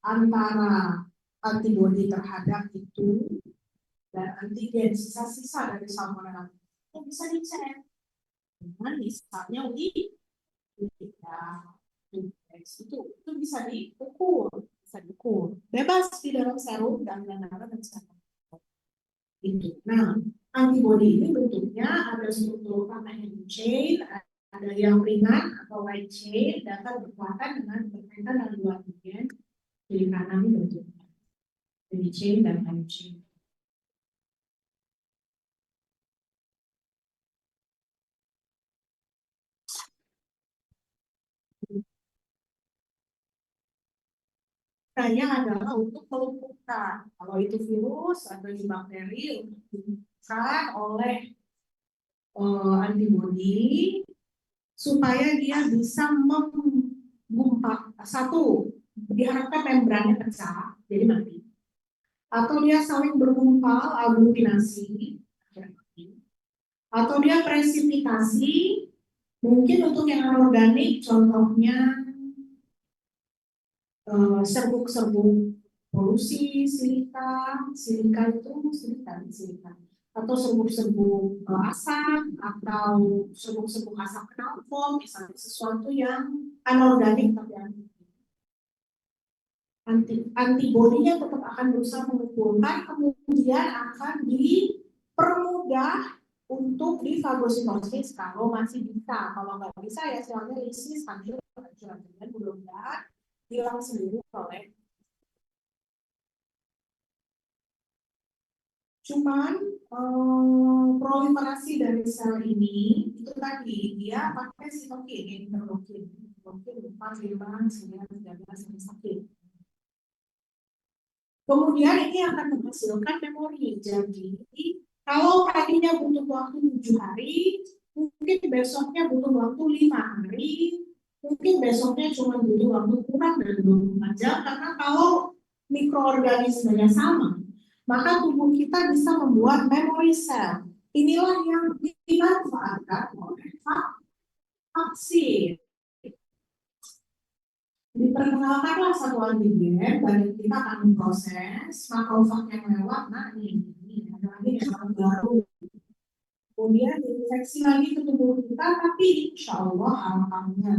antara antibody terhadap itu dan antigen sisa-sisa dari salmonella itu bisa dicek dengan misalnya uji itu bisa diukur bebas di dalam serum dan darah dan serum itu. Nah, antibody ini bentuknya ada struktur karena heavy chain, ada yang ringan atau light chain, dapat berkaitan dengan dua antigen. Kiri kanan ini bentuknya heavy chain dan light chain. Caranya adalah untuk melumpuhkan. Kalau itu virus atau bakteri untuk dilumpuhkan oleh antibody supaya dia bisa mengumpat satu diharapkan membrannya pecah jadi mati atau dia saling bergumpal aglutinasi atau dia presipitasi mungkin untuk yang anorganik contohnya serbuk-serbuk polusi silika atau serbuk-serbuk asap atau serbuk-serbuk asap knalpot misalnya sesuatu yang anorganik tapi antibodinya tetap akan berusaha mengumpulkan kemudian akan dipermudah untuk difagositosis kalau masih bisa. Kalau nggak bisa ya selnya lisis sambil kehancuran dengan mudah-mudahan hilang sendiri oleh Cuman proliferasi dari sel ini itu tadi dia pakai sitokin, interleukin, interleukin 4, 5, 9, 13 sampai sakit. Kemudian ini akan menghasilkan memori. Jadi kalau tadinya butuh waktu 7 hari, mungkin besoknya butuh waktu 5 hari, mungkin besoknya cuma butuh waktu kurang dari 24 jam, karena kalau mikroorganismenya sama, maka tubuh kita bisa membuat memory cell. Inilah yang dimanfaatkan oleh vaksin. Diperkenalkanlah satu antigen dan kita akan memproses makrofag yang lewat. Nah ini ada lagi yang baru. Kemudian diinfeksi lagi ke tubuh kita, tapi insya Allah harapannya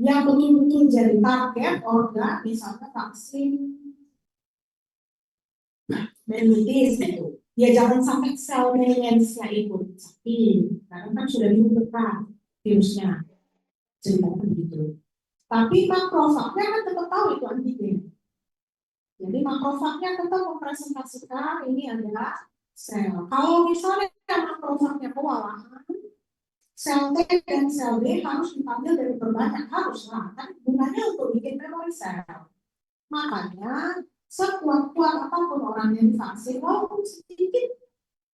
yang betul-betul jadi target organ, misalnya vaksin meningitis itu. Ya jangan sampai sel meningitisnya ikut sakit, karena kan sudah ditentukan virusnya, ceritanya begitu. Tapi makrofagnya kan tetap tahu itu antigen. Jadi makrofagnya tetap mempresentasikan ini adalah sel. Kalau misalnya makrofagnya kewalahan, sel T dan sel B harus dipanggil dari berbanyak, haruslah kan gunanya untuk bikin memori sel. Makanya sekuat-kuat apapun orang yang divaksin, walaupun sedikit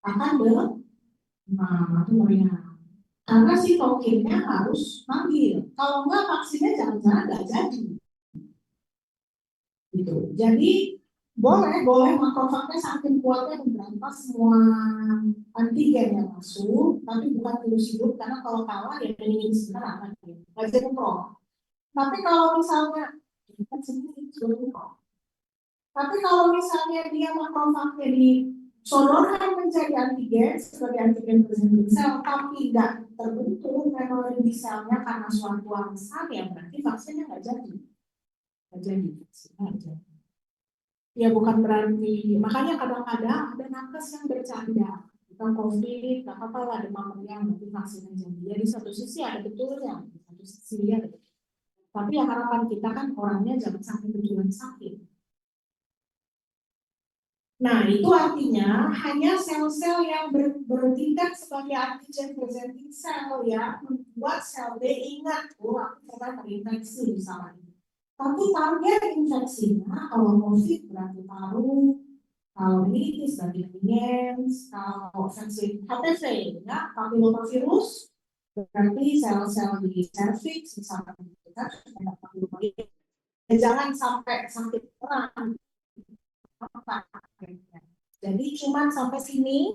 akan demam atau meriang. Karena si tokinnya harus manggil. Kalau enggak vaksinnya jangan-jangan nggak jadi. Gitu. Jadi boleh makrofagnya saking kuatnya memberantas semua antigen yang masuk, tapi bukan virus hidup, karena kalau kalah ya ini sebenarnya nggak jadi kontrol. Tapi kalau misalnya kan sendiri sudah. Tapi kalau misalnya dia makrofagnya disodorkan menjadi antigen sebagai antigen presenting sel, tapi nggak terbentuk memori di selnya karena suatu alasan, ya berarti vaksinnya nggak jadi. Nggak jadi, vaksinnya nggak jadi. Ya bukan berarti, makanya kadang-kadang ada nakes yang bercanda tentang COVID, gak apa-apa lah demam meriang, nanti vaksinnya jadi. Ya di satu sisi ada betulnya, di satu sisi ya. Tapi ya harapan kita kan orangnya jangan sampai betulan sakit. Nah itu artinya hanya sel-sel yang bertindak sebagai antigen presenting cell ya membuat sel B ingat, oh aku pernah terinfeksi misalnya. Tapi target infeksinya kalau COVID berarti paru, kalau ini sebagai meningitis, kalau vaksin HPV ya, papillomavirus berarti sel-sel di cervix misalnya kita ada papillomavirus. Jangan sampai sakit perang. Jadi cuma sampai sini,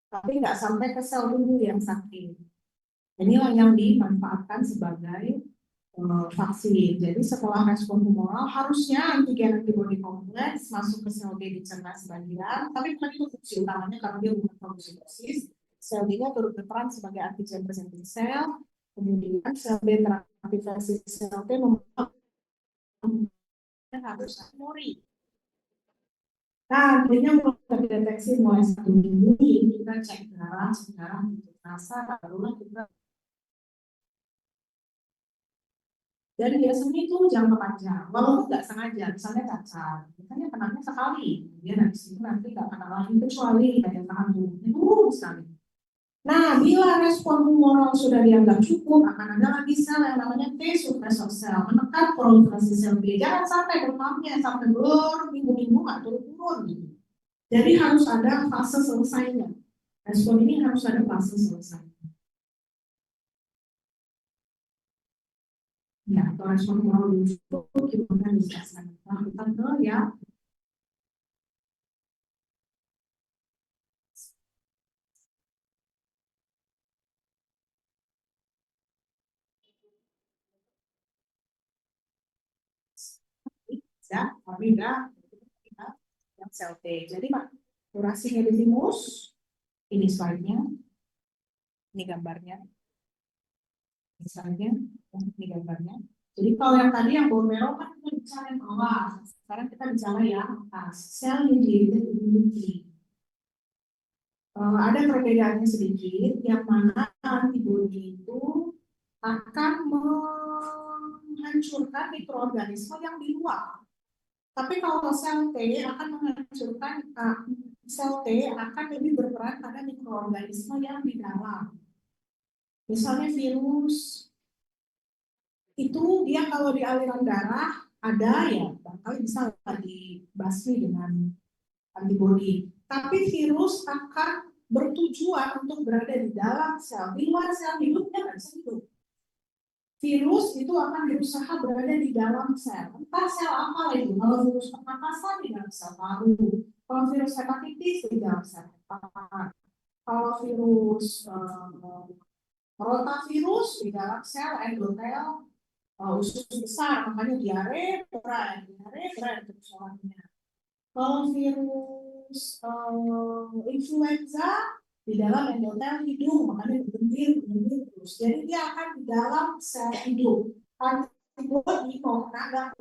tapi nggak sampai ke sel tubuh yang sakit. Inilah yang dimanfaatkan sebagai vaksin. Jadi setelah respon humoral harusnya antigen antibody kompleks masuk ke sel B dicerna sebagian, tapi bukan itu fungsi utamanya karena dia bukan fagositosis. Sel B-nya turut berperan sebagai antigen presenting sel. Kemudian sel B teraktivasi sel T membuat harus memori. Nah, akhirnya mulai deteksi mulai 1 minggu, kita cek darah, sekarang untuk rasa, barulah kita. Dan biasanya itu jangka panjang, walaupun nggak sengaja, misalnya cacar, misalnya kenanya sekali, kemudian habis itu nanti nggak kena lagi, kecuali daya tahan tubuhnya turun sekali. Nah, bila respon humoral sudah dianggap cukup, akan ada lagi sel yang namanya T suppressor sel, menekan proliferasi sel B. Jangan sampai demamnya sampai berminggu-minggu nggak turun-turun gitu. Jadi harus ada fase selesainya. Respon ini harus ada fase selesai. Ya, atau respon moral itu gimana bisa lakukan ke ya. Ya, formida yang sel T. Jadi Pak, durasinya di timus, ini slide-nya, ini gambarnya, misalnya, ini gambarnya. Jadi kalau yang tadi yang bawah merah kan kita bicara yang bawah, sekarang kita bicara yang atas. Sel mediated immunity. Ada perbedaannya sedikit, yang mana antibodi itu akan menghancurkan mikroorganisme yang di luar. Tapi kalau sel T akan menghancurkan sel T akan lebih berperan pada mikroorganisme yang di dalam. Misalnya virus, itu dia kalau di aliran darah ada ya, barangkali bisa dibasmi dengan antibodi. Tapi virus akan bertujuan untuk berada di dalam sel. Di luar sel hidupnya nggak bisa hidup. Virus itu akan berusaha berada di dalam sel. Entah sel apa itu. Kalau virus pernapasan di dalam sel paru. Kalau virus hepatitis di dalam sel hepat. Kalau virus rotavirus di dalam sel endotel usus besar, makanya diare, berat itu persoalannya. Kalau virus influenza di dalam endotel hidung, makanya berbendir terus. Jadi dia akan di dalam sel hidung. Antibodi mau kena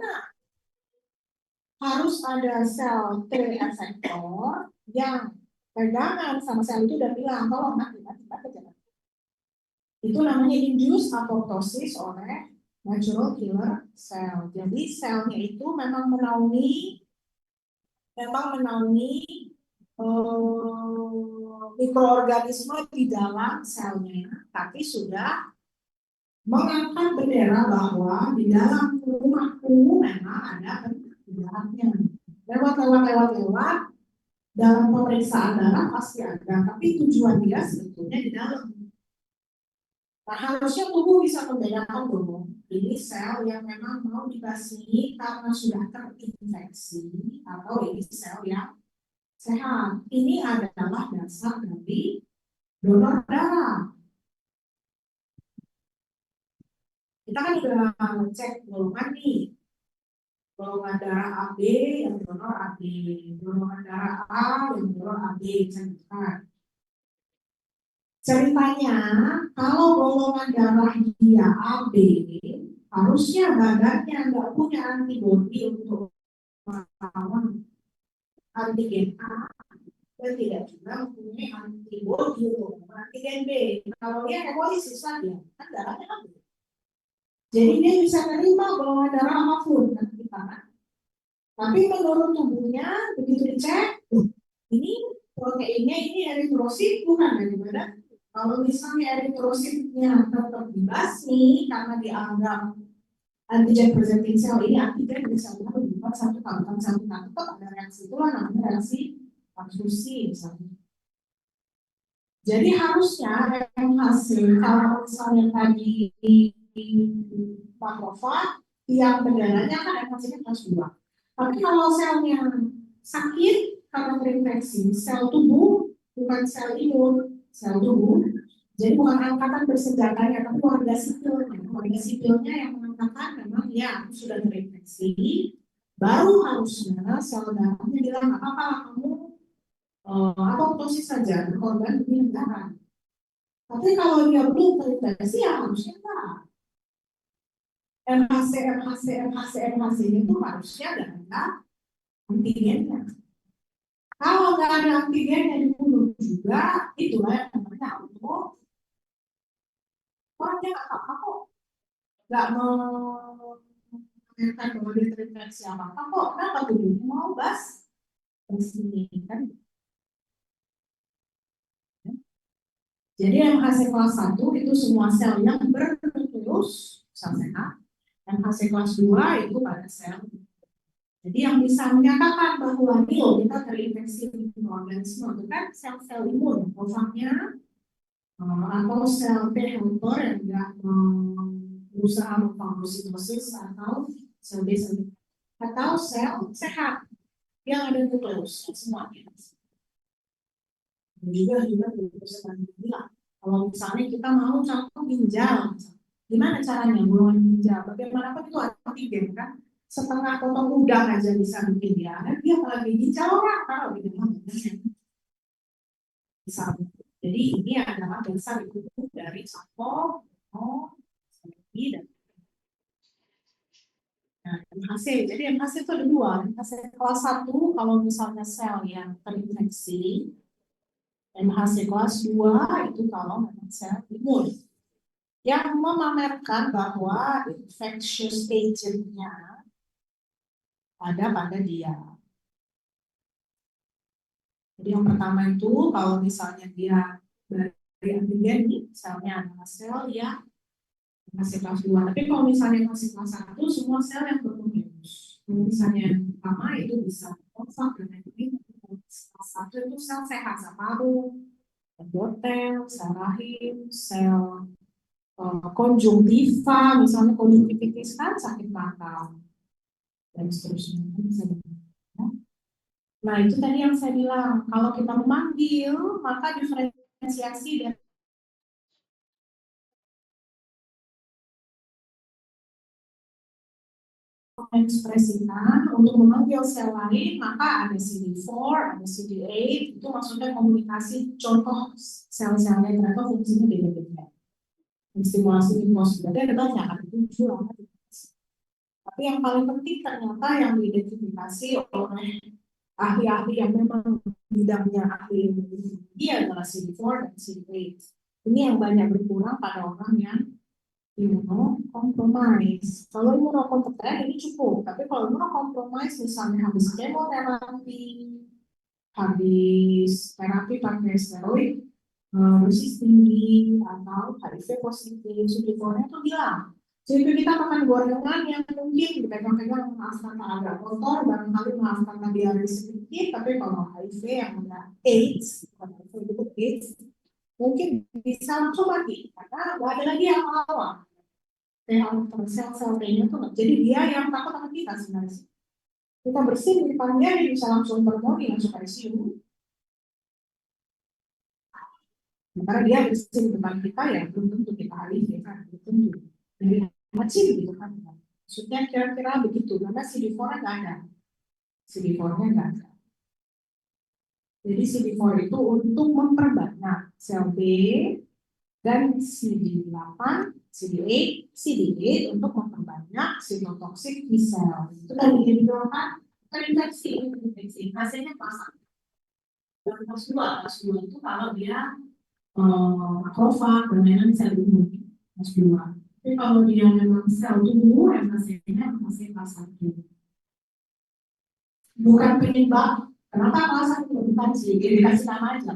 harus ada sel T efektor yang pegangan sama sel itu dan bilang tolong mati. Itu namanya induced apoptosis oleh natural killer cell. Jadi selnya itu memang menaungi mikroorganisme di dalam selnya, tapi sudah mengangkat bendera bahwa di dalam rumahku memang ada penjahatnya. Lewat dalam pemeriksaan darah pasti ada, tapi tujuan dia sebetulnya di dalam. Nah, harusnya tubuh bisa membedakan dong. Ini sel yang memang mau dibasmi karena sudah terinfeksi atau ini sel yang sehat. Ini adalah dasar dari donor darah. Kita kan sudah cek golongan nih. Golongan darah AB yang donor AB, golongan darah A yang donor AB, ceritanya kalau golongan darah dia AB, harusnya badannya nggak punya antibodi untuk melawan antigen A dan tidak juga mempunyai antibodi untuk antigen B. Kalau dia egois susah dia, kan darahnya AB. Jadi dia bisa terima golongan darah apapun kan kita. Tapi menurut tubuhnya begitu dicek, ini proteinnya ini eritrosit bukan dari badan. Kalau misalnya eritrositnya tetap dibasmi karena dianggap antigen presenting cell ini antigen misalnya berlipat satu tetap ada reaksi itulah namanya reaksi transfusi misalnya. Jadi harusnya MHC kalau misalnya tadi makrofag yang benderanya kan MHC-nya kelas 2. Tapi kalau selnya sakit karena terinfeksi, sel tubuh bukan sel imun, sel tubuh. Jadi bukan angkatan bersenjatanya, tapi warga sipilnya. Warga sipilnya yang mengatakan memang ya sudah terinfeksi, baru harusnya sel darahnya bilang apa kamu apoptosis saja, berkorban demi negara. Tapi kalau dia belum terinfeksi ya harusnya enggak. MHC itu harusnya ada antigennya. Kalau nggak ada antigennya dibunuh juga, itulah yang namanya auto. Orangnya nggak apa-apa kok, nggak mengingatkan bahwa dia terinfeksi apa-apa kok. Kenapa tubuhnya mau ini kan? Jadi MHC kelas 1 itu semua sel yang bernukleus, sel sehat. MHC kelas 2 itu pada sel. Jadi yang bisa menyatakan bahwa kita terinfeksi mikroorganisme itu kan sel-sel imun, otaknya atau sel T helper yang tidak berusaha memfagositosis atau sel B atau sel sehat yang ada nukleus semuanya. Dan juga bilang kalau misalnya kita mau contoh ginjal, gimana caranya golongan ginjal? Bagaimanapun itu antigen kan? Setengah potong udang aja bisa bikin dia. Dan dia apalagi ginjal orang kalau gitu bisa. Jadi ini adalah dasar itu dari sampel, dan MHC. Jadi MHC itu ada dua. MHC kelas 1 kalau misalnya sel yang terinfeksi. MHC kelas 2 itu kalau memang sel imun. Yang memamerkan bahwa infectious agent-nya ada pada dia. Jadi yang pertama itu kalau misalnya dia dari antigen, selnya adalah sel yang masih kelas 2. Tapi kalau misalnya masih kelas 1, semua sel yang bernuklus. Kalau misalnya yang pertama itu bisa kontak dengan ini, kelas 1 itu sel sehat, sel paru, endotel, sel rahim, sel konjungtiva, misalnya konjungtivitis kan sakit mata, dan seterusnya. Nah, itu tadi yang saya bilang, kalau kita memanggil, maka diferensiasi dan mengekspresikan untuk memanggil sel lain, maka ada CD4, ada CD8, itu maksudnya komunikasi contoh sel-selnya ternyata fungsinya beda-beda. Stimulasi limfos berarti ada banyak, ada 7 lah. Tapi yang paling penting ternyata yang diidentifikasi oleh ahli-ahli yang memang bidangnya ahli dia adalah CD4 dan CD8. Ini yang banyak berkurang pada orang yang imunokompromis. Kalau imunokompeten ini cukup, tapi kalau imunokompromis misalnya habis kemoterapi, habis terapi pakai steroid, dosis tinggi atau HIV positif, CD4-nya tuh hilang. Jadi kita makan gorengan yang mungkin dipegang-pegang maaf kata agak kotor, barangkali maaf kata dia sedikit, tapi kalau HIV yang ada AIDS, bukan HIV itu AIDS, mungkin bisa langsung mati karena nggak ada lagi yang melawan. Sel-sel T-nya tuh, jadi dia yang takut sama kita sebenarnya. Kita bersin di depan dia bisa langsung pneumonia, langsung ICU. Sementara dia bersin di depan kita ya belum tentu kita HIV kan, belum tentu. Jadi macam gitu kan. Maksudnya kira-kira begitu, karena CD4-nya nggak ada. CD4-nya nggak ada. Jadi CD4 itu untuk memperbanyak sel B dan CD8, CD8, CD8 untuk memperbanyak sitotoksik T sel. Itu tadi dibilang terinfeksi, infeksi. Hasilnya pasang. Kelas 2 itu kalau dia makrofag dan lain-lain sel imun kelas 2. Tapi kalau dia memang sel tubuh, hasilnya masih kelas 1. Bukan penyebab. Kenapa kelas 1 dikasih? Dikasih nama aja.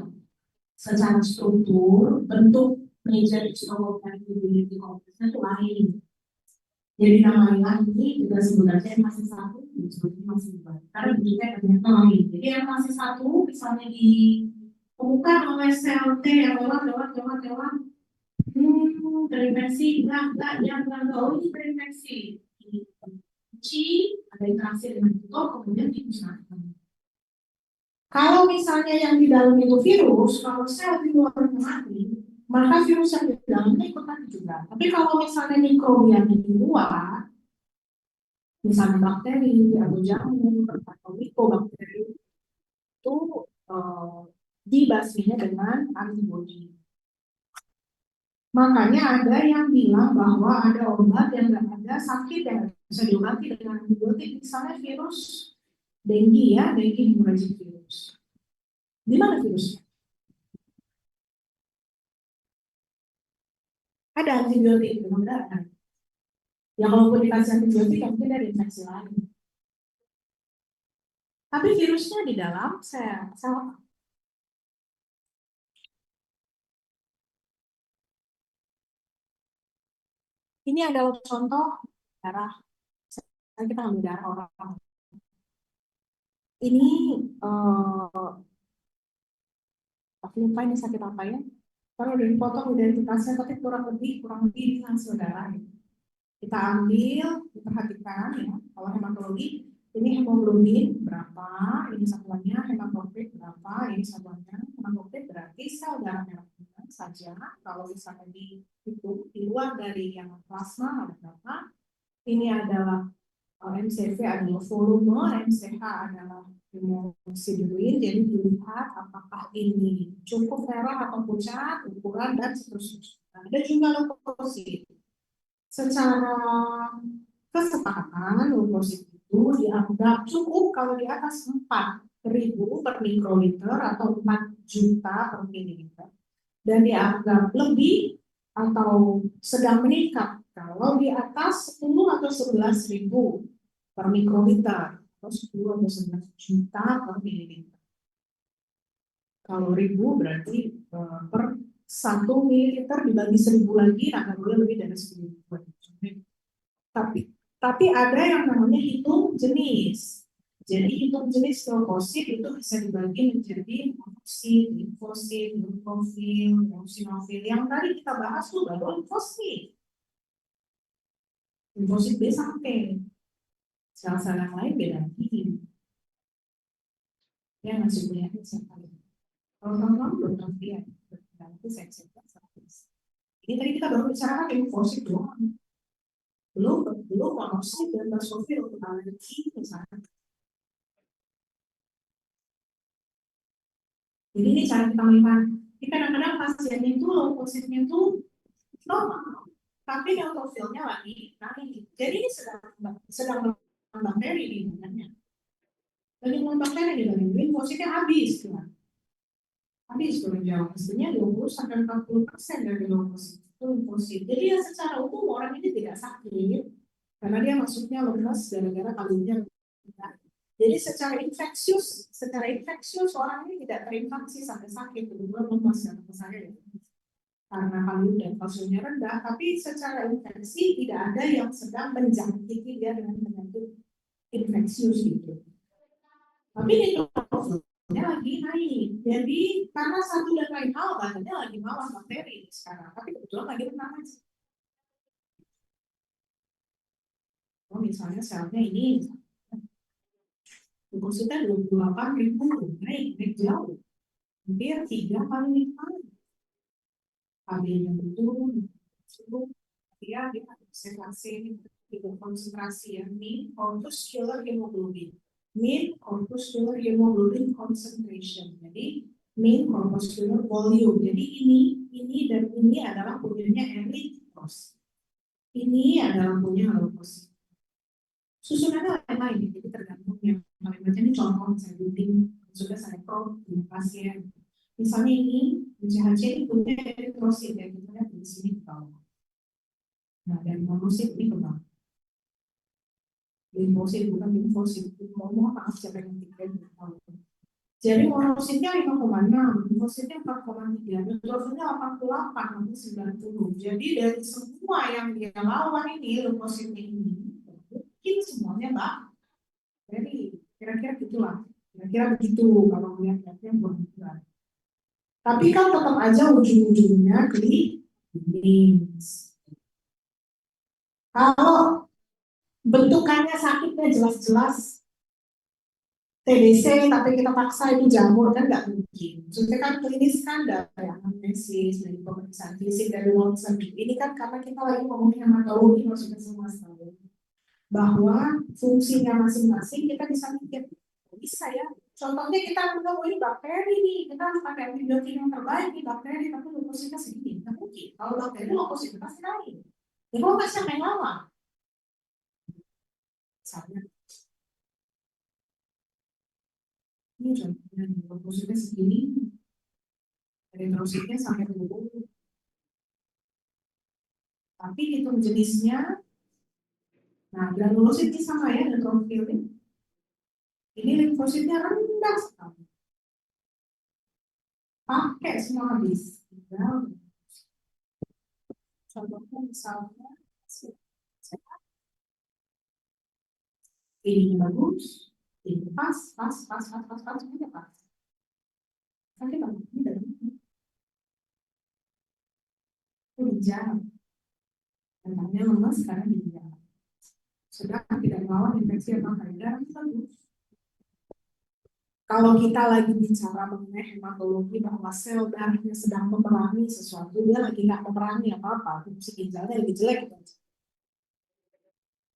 Secara struktur, bentuk major extraordinary complex itu lain. Jadi namanya ini juga sebenarnya masih satu, sebetulnya masih dua. Karena bentuknya ternyata lain. Jadi yang masih satu, misalnya ditemukan oleh sel T yang lewat, terinfeksi, enggak, oh ini terinfeksi. Kunci, ada interaksi dengan tutor, kemudian dimusnahkan. Kalau misalnya yang di dalam itu virus, kalau sel di luar mati, maka virus yang di dalamnya ikut mati juga. Tapi kalau misalnya mikrobia di luar, misalnya bakteri atau jamur atau mikobakteri itu dibasminya dengan antibodi. Makanya ada yang bilang bahwa ada obat yang nggak ada sakit yang bisa diobati dengan antibiotik, misalnya virus dengue ya, dengue hemorrhagic virus. Di mana virusnya? Ada antibiotik, benar kan? Ya kalaupun dikasih antibiotik, mungkin ada infeksi lain. Tapi virusnya di dalam sel. Ini adalah contoh darah. Kita ambil darah orang. Ini aku lupa ini sakit apa ya. Kalau udah dipotong identitasnya, tapi kurang lebih ini hasil darah. Kita ambil, diperhatikan ya. Kalau hematologi, ini hemoglobin berapa, ini satuannya, hematokrit berapa, ini satuannya. Hematokrit berarti sel darah merah saja. Kalau misalnya dihitung di luar dari yang plasma ada berapa. Ini adalah MCV adalah volume, MCH adalah hemoglobin. Jadi dilihat apakah ini cukup merah atau pucat, ukuran dan seterusnya. Ada juga leukosit. Secara kesepakatan leukosit itu dianggap cukup kalau di atas 4.000 per mikroliter atau 4 juta per mililiter, dan dianggap lebih atau sedang meningkat kalau di atas 10 atau 11.000 per mikroliter atau 10 atau 11 juta per mililiter. Kalau 1000 berarti per 1 mililiter dibagi 1000 lagi, nah nggak boleh lebih dari 1000. Tapi tapi ada yang namanya hitung jenis. Jadi hitung jenis leukosit itu bisa dibagi menjadi monosit, limfosit, neutrofil, eosinofil. Yang tadi kita bahas tuh baru limfosit. Limfosit B sampai sel-sel yang lain beda lagi. Ya masih punya siapa? Kalau teman-teman belum ngerti ya, nanti saya cek. Ini tadi kita baru bicarakan limfosit doang. Belum monosit dan basofil untuk alergi misalnya. Jadi ini cara kita melihat. Ini kadang-kadang pasiennya itu leukositnya itu normal, tapi neutrofilnya lagi naik. Jadi ini sedang bakteri di badannya. Lagi bakteri di badannya, limfositnya habis, kan? Habis menjauh. Mestinya 20-40% dari leukosit itu limfosit. Jadi ya secara umum orang ini tidak sakit karena dia masuknya lemas gara-gara kalorinya rendah. Jadi secara infeksius orang ini tidak terinfeksi sampai sakit, kebetulan lemas dan saya karena kalori dan kalsiumnya rendah, tapi secara infeksi tidak ada yang sedang menjangkiti dia dengan penyakit infeksius gitu. Tapi neutrofilnya lagi naik. Jadi karena satu dan lain hal badannya lagi mawas bakteri sekarang, tapi kebetulan lagi rendah aja. Oh, misalnya selnya ini leukositnya 28.000, naik jauh, hampir 3 kali lipat. AB-nya turun, dia konsentrasi ya, mean corpuscular hemoglobin. Mean corpuscular hemoglobin concentration. Jadi mean corpuscular volume. Jadi ini dan ini adalah punyanya erythrocyte. Ini adalah punya leukosit. Susunannya lain-lain, jadi tergantung yang paling banyak ini contoh saya gunting sudah saya pro di pasien. Misalnya ini CHC ini punya eritrosit ya, kita lihat di sini ke bawah. Nah, dan monosit ini ke bawah. Limfosit bukan limfosit, mau maaf siapa yang tiga. Jadi monositnya 5,6, limfositnya 4,3, neutrofilnya 88, nanti 90. Jadi dari semua yang dia lawan ini, limfositnya ini, mungkin semuanya bakteri. Kira-kira gitulah. Kira-kira begitu kalau melihat-lihatnya buah-buahan. Tapi kan tetap aja ujung-ujungnya klinis. Kalau bentukannya sakitnya jelas-jelas TBC, tapi kita paksa itu jamur kan nggak mungkin. Maksudnya kan klinis kan dari anamnesis, dari pemeriksaan fisik, dari ronsen. Ini kan karena kita lagi ngomongin hematologi, maksudnya semua tahu bahwa fungsinya masing-masing kita bisa mikir bisa ya. Contohnya kita tahu ini bakteri nih, kita pakai antibiotik yang terbaik di bakteri, tapi leukositnya sedikit. Nggak mungkin. Kalau bakteri leukositnya pasti naik. Ya kalau nggak sampai lama. Misalnya, ini contohnya leukositnya segini, eritrositnya sampai 20. Tapi hitung jenisnya, nah granulosit ini sama ya, neutrofil ini. Ini limfositnya rendah sekali. Pakai semua habis. Contohnya misalnya ini bagus, ini pas, ini pas. Sakit banget, ini dari ini. Itu dijam. Tentangnya lemas karena dijam. Sedang tidak melawan infeksi atau kaida, itu bagus. Kalau kita lagi bicara mengenai hematologi bahwa sel darahnya sedang memerangi sesuatu, dia lagi nggak memerangi apa-apa, fungsi ginjalnya lagi jelek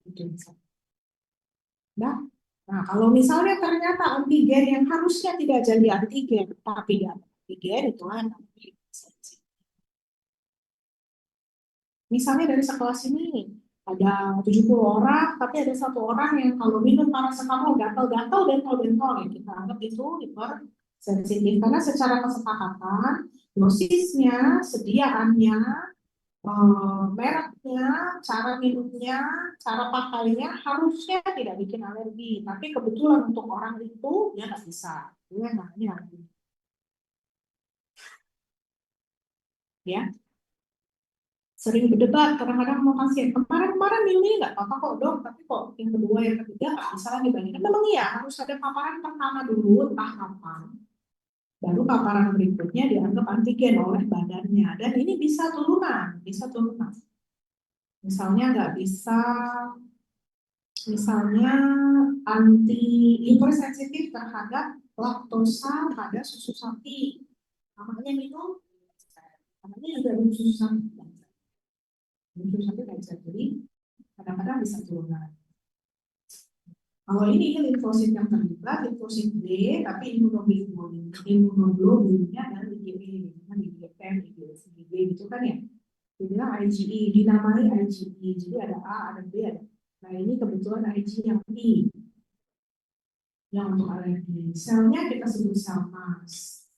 gitu. Nah, kalau misalnya ternyata antigen yang harusnya tidak jadi antigen, tapi dia antigen itu kan. Misalnya dari sekelas ini ada 70 orang, tapi ada 1 orang yang kalau minum paracetamol gatal-gatal dan bentol ya kita anggap itu hipersensitif karena secara kesepakatan dosisnya, sediaannya, mereknya, cara minumnya, cara pakainya harusnya tidak bikin alergi, tapi kebetulan untuk orang itu dia nggak bisa, dia namanya alergi. ya. Sering berdebat, kadang-kadang mau pasien kemarin-kemarin ini nggak apa-apa kok dok, tapi kok yang kedua yang ketiga nggak bisa lagi dibandingkan. Memang iya harus ada paparan pertama dulu entah kapan, baru paparan berikutnya dianggap antigen oleh badannya, dan ini bisa turunan, misalnya nggak bisa, misalnya anti hipersensitif terhadap laktosa pada susu sapi, namanya minum, namanya juga minum susu sapi, jadi kadang-kadang bisa turunan. Kalau ini limfosit yang terlibat, limfosit B, tapi imunoglobulinnya adalah IgE, IgM, IgG gitu kan ya. Dibilang IgE, dinamai IgE, jadi ada A, ada B, ada. Nah ini kebetulan IgE yang I, yang untuk alergi. Selnya kita sebut sel mas.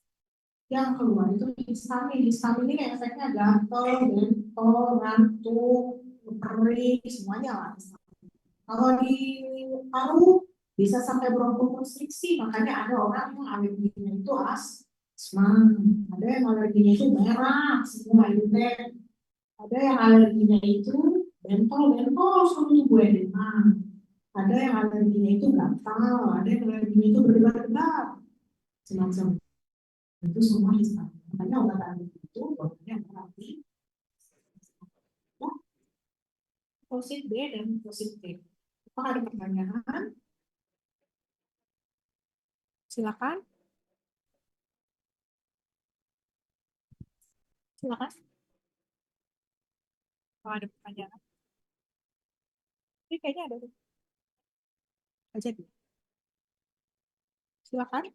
Yang keluar itu histamin. Histamin ini efeknya gatal, bentol, ngantuk, kering, semuanya lah. Kalau di paru bisa sampai bronkokonstriksi, makanya ada orang yang alerginya itu asma, ada yang alerginya itu merah, semua itu, ada yang alerginya itu bentol seluruh tubuh edema, ada yang alerginya itu gatal, ada yang alerginya itu berdebar-debar, semacam itu semua histamin. Makanya obat alergi itu obatnya berarti limfosit B dan limfosit T. Apakah ada pertanyaan? Silakan. Silakan. Kalau ada pertanyaan. Ini kayaknya ada tuh. Aja dulu. Silakan.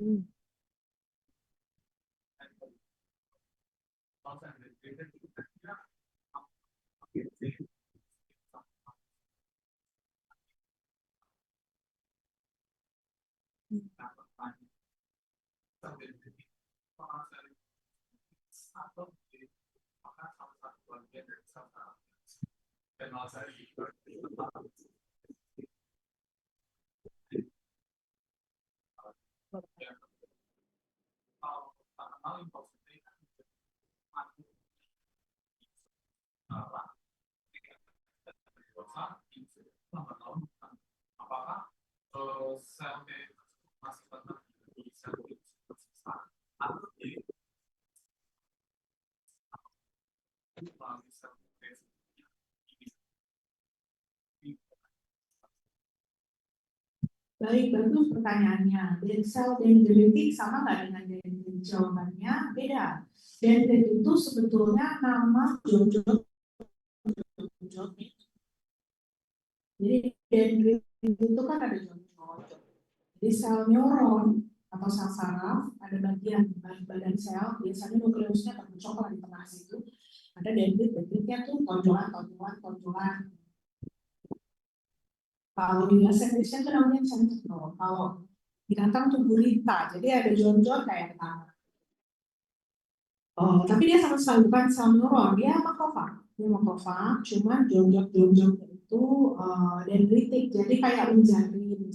Hmm. Baik, bagus pertanyaannya. Sel dendritik sama nggak dengan dendrit? Jawabannya beda. Dendrit itu sebetulnya nama jonjol. Jadi dendrit itu kan ada jonjol. Jadi sel neuron atau sel saraf ada bagian badan sel, biasanya nukleusnya tercoklat di tengah situ. Ada dendrit, dendritnya tuh tonjolan. Kalau di bahasa Indonesia itu namanya central. Kalau binatang tuh gurita, jadi ada jonjol kayak tanah. Oh, tapi dia sama sekali bukan sel neuron, dia makrofag. Dia makrofag, cuman jonjol itu dendritik, jadi kayak menjari gitu.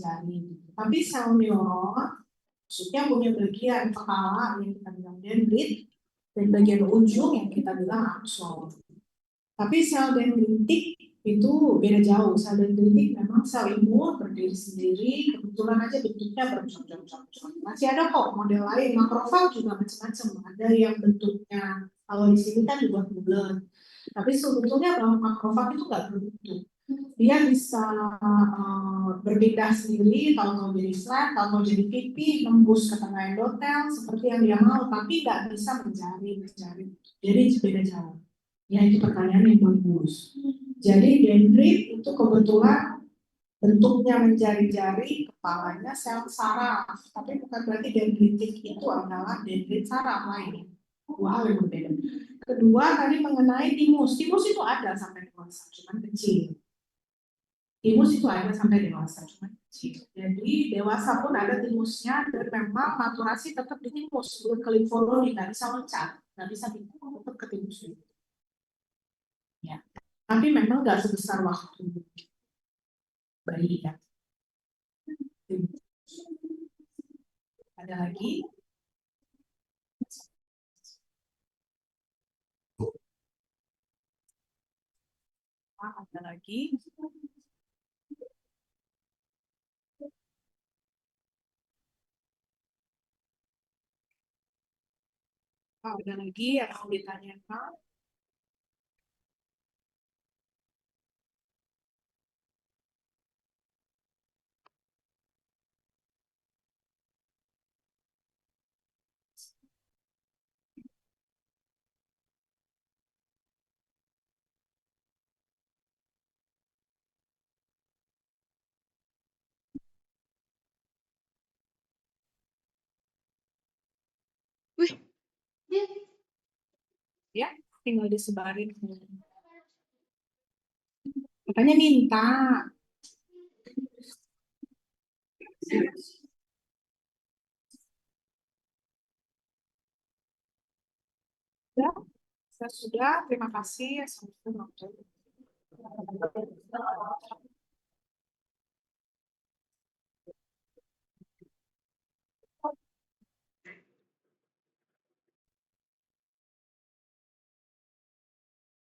Tapi sel neuron, maksudnya punya bagian kepala yang kita bilang dendrit, dan bagian ujung yang kita bilang akson. Tapi sel dendritik itu beda jauh. Sel dendritik memang sel imun berdiri sendiri, kebetulan aja bentuknya bercocok-cocok. Masih ada kok model lain, makrofag juga macam-macam. Ada yang bentuknya, kalau di sini kan dibuat bulat. Tapi sebetulnya bahwa makrofag itu nggak berbentuk. Dia bisa berpindah sendiri, kalau jadi flat, kalau jadi pipi, nembus ke tengah endotel, seperti yang dia mau, tapi nggak bisa menjari. Jadi beda jauh. Ya, itu pertanyaan yang bagus. Jadi dendrit itu kebetulan bentuknya menjari-jari, kepalanya sel saraf, tapi bukan berarti dendritik itu adalah dendrit saraf lain. Dua hal yang berbeda. Kedua tadi mengenai timus. Timus itu ada sampai dewasa, cuman kecil. Timus itu ada sampai dewasa, cuman kecil. Jadi dewasa pun ada timusnya, dan memang maturasi tetap di timus, belum ke limfonoid, nggak bisa loncat, nggak bisa timus, tetap ke timus. Ya. Tapi memang nggak sebesar waktu bayi ya. Ada lagi? Ada lagi? Ada lagi yang mau ditanyakan? Wih, Ya, tinggal disebarin. Makanya minta. Ya, saya sudah. Terima kasih. Assalamualaikum warahmatullahi wabarakatuh.